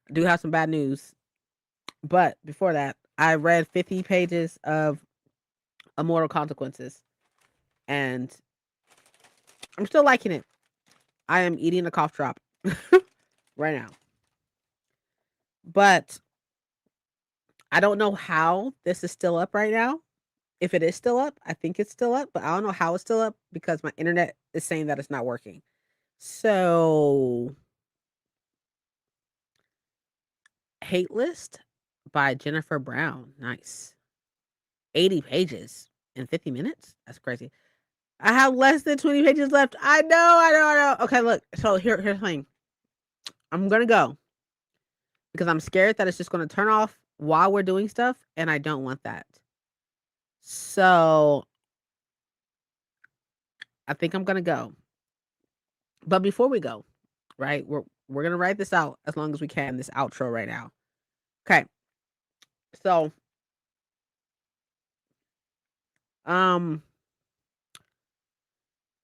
I do have some bad news. But before that, I read 50 pages of Immortal Consequences. And I'm still liking it. I am eating a cough drop right now. But I don't know how this is still up right now. If it is still up, I think it's still up, but I don't know how it's still up because my internet is saying that it's not working. So, Hate List by Jennifer Brown. Nice. 80 pages in 50 minutes? That's crazy. I have less than 20 pages left. I know. Okay, look. So here's the thing. I'm gonna go because I'm scared that it's just gonna turn off while we're doing stuff, and I don't want that. So I think I'm gonna go. But before we go, right, we're gonna write this out as long as we can, this outro right now. Okay. So um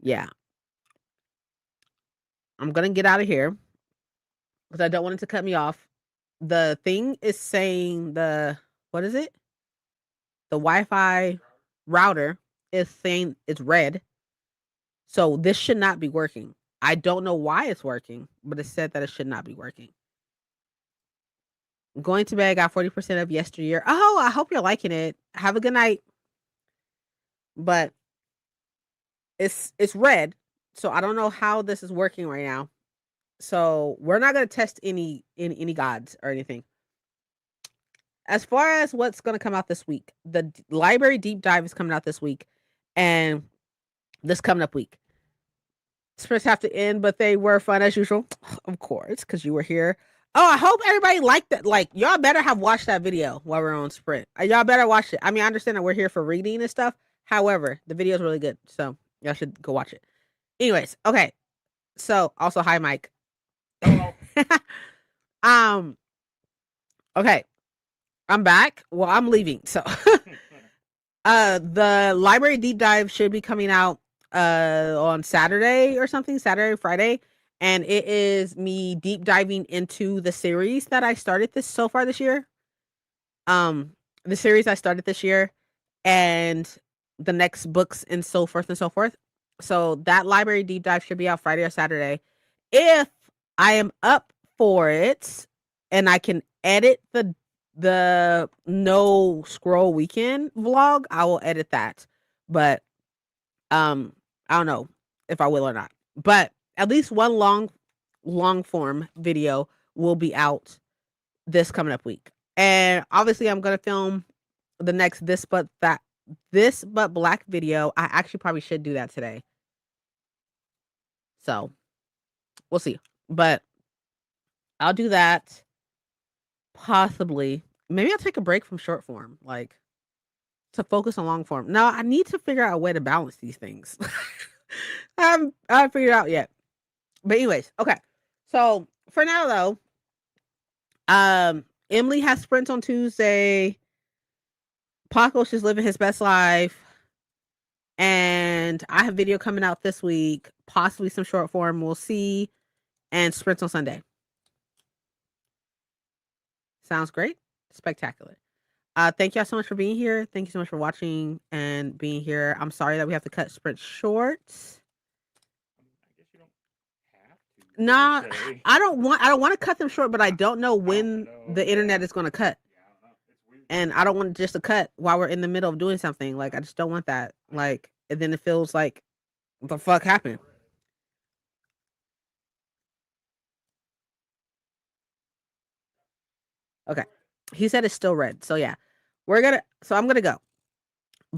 yeah, I'm gonna get out of here because I don't want it to cut me off. The thing is saying what is it? The Wi-Fi router is saying it's red. So this should not be working. I don't know why it's working, but it said that it should not be working. Going to bed, got 40% of yesteryear. Oh, I hope you're liking it. Have a good night. But it's red. So I don't know how this is working right now. So we're not gonna test any gods or anything. As far as what's gonna come out this week, the library deep dive is coming out this week, and this coming up week. Sprints have to end, but they were fun as usual, of course, because you were here. Oh, I hope everybody liked that. Like, y'all better have watched that video while we're on Sprint. Y'all better watch it. I mean, I understand that we're here for reading and stuff. However, the video is really good, so y'all should go watch it. Anyways, okay. So, also, hi, Mike. Hello. um. Okay, I'm back. Well, I'm leaving. So, the library deep dive should be coming out on Saturday or something, Saturday, Friday. And it is me deep diving into the series that I started this year. Um the series I started this year and the next books and so forth and so forth. So that library deep dive should be out Friday or Saturday. If I am up for it and I can edit the no scroll weekend vlog, I will edit that. But I don't know if I will or not. But at least one long form video will be out this coming up week. And obviously I'm gonna film the next this but black video. I actually probably should do that today. So we'll see. But I'll do that possibly. Maybe I'll take a break from short form, like to focus on long form. Now I need to figure out a way to balance these things. I haven't figured it out yet. But anyways, okay. So for now though, Emily has sprints on Tuesday. Paco's just living his best life. And I have video coming out this week, possibly some short form. We'll see. And sprints on Sunday. Sounds great. Spectacular. Thank y'all so much for being here. Thank you so much for watching and being here. I'm sorry that we have to cut sprints short. I guess you don't have to. Nah, per se. I don't want to cut them short, but I don't know I don't when know. the internet is going to cut. Yeah, I don't know. It's weird. And I don't want just to cut while we're in the middle of doing something. Like I just don't want that. Like and then it feels like what the fuck happened. Okay. He said it's still red. So yeah. I'm gonna go.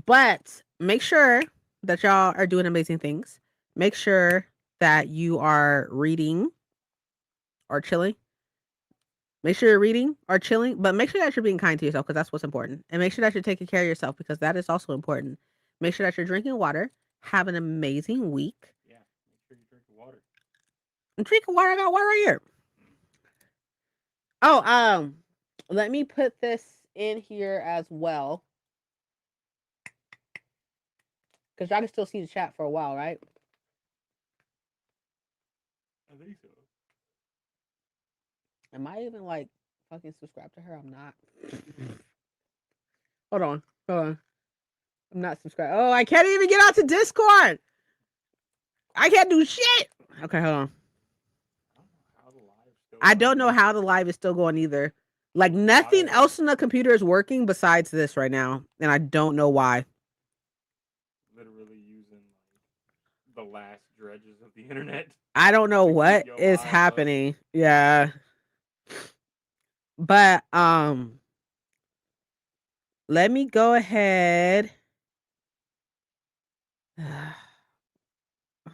But make sure that y'all are doing amazing things. Make sure that you are reading or chilling. Make sure you're reading or chilling, but make sure that you're being kind to yourself because that's what's important. And make sure that you're taking care of yourself because that is also important. Make sure that you're drinking water. Have an amazing week. Yeah, make sure you drink the water. I'm drinking water. I got water right here. Oh, let me put this in here as well because y'all can still see the chat for a while, right? I think so. Am I even like fucking subscribed to her? I'm not. Hold on. Hold on. I'm not subscribed. Oh, I can't even get out to Discord. I can't do shit. Okay, hold on. I don't know how the live is still going either. Like nothing else on the computer is working besides this right now, and I don't know why. Literally using like the last dredges of the internet. I don't know what is happening. Yeah. But let me go ahead. I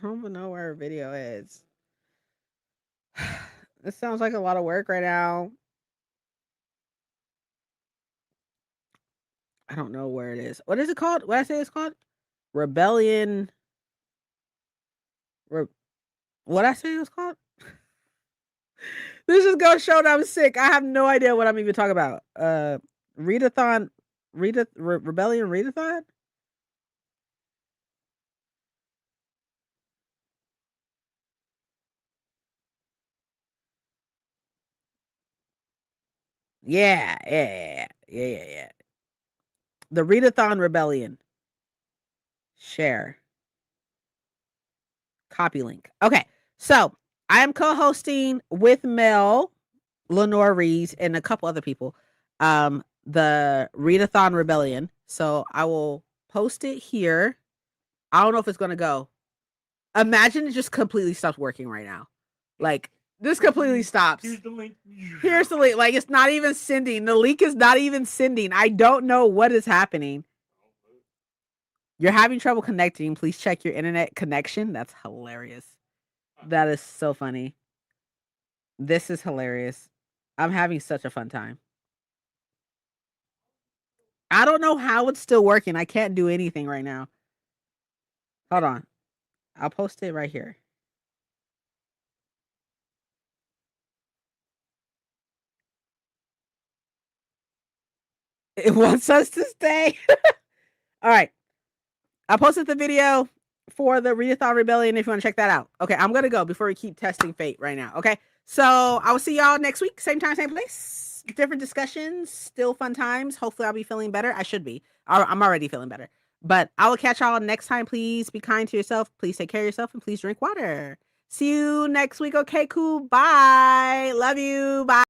don't even know where her video is. This sounds like a lot of work right now. I don't know where it is. What is it called? What I say it's called? Rebellion. What I say it was called? This is gonna show that I'm sick. I have no idea what I'm even talking about. Readathon, Rebellion Readathon. Yeah. The Readathon Rebellion. Share. Copy link. Okay, so I am co-hosting with Mel, Lenore Rees, and a couple other people. The Readathon Rebellion. So I will post it here. I don't know if it's gonna go. Imagine it just completely stops working right now. Like this completely stops. Here's the link. Here's the link. Like it's not even sending. The link is not even sending. I don't know what is happening. You're having trouble connecting. Please check your internet connection. That's hilarious. That is so funny. This is hilarious. I'm having such a fun time. I don't know how it's still working. I can't do anything right now. Hold on. I'll post it right here. It wants us to stay. All right. I posted the video for the Readathon Rebellion if you want to check that out. Okay, I'm going to go before we keep testing fate right now. Okay. So I will see y'all next week. Same time, same place. Different discussions. Still fun times. Hopefully I'll be feeling better. I should be. I'm already feeling better. But I will catch y'all next time. Please be kind to yourself. Please take care of yourself and please drink water. See you next week. Okay, cool. Bye. Love you. Bye.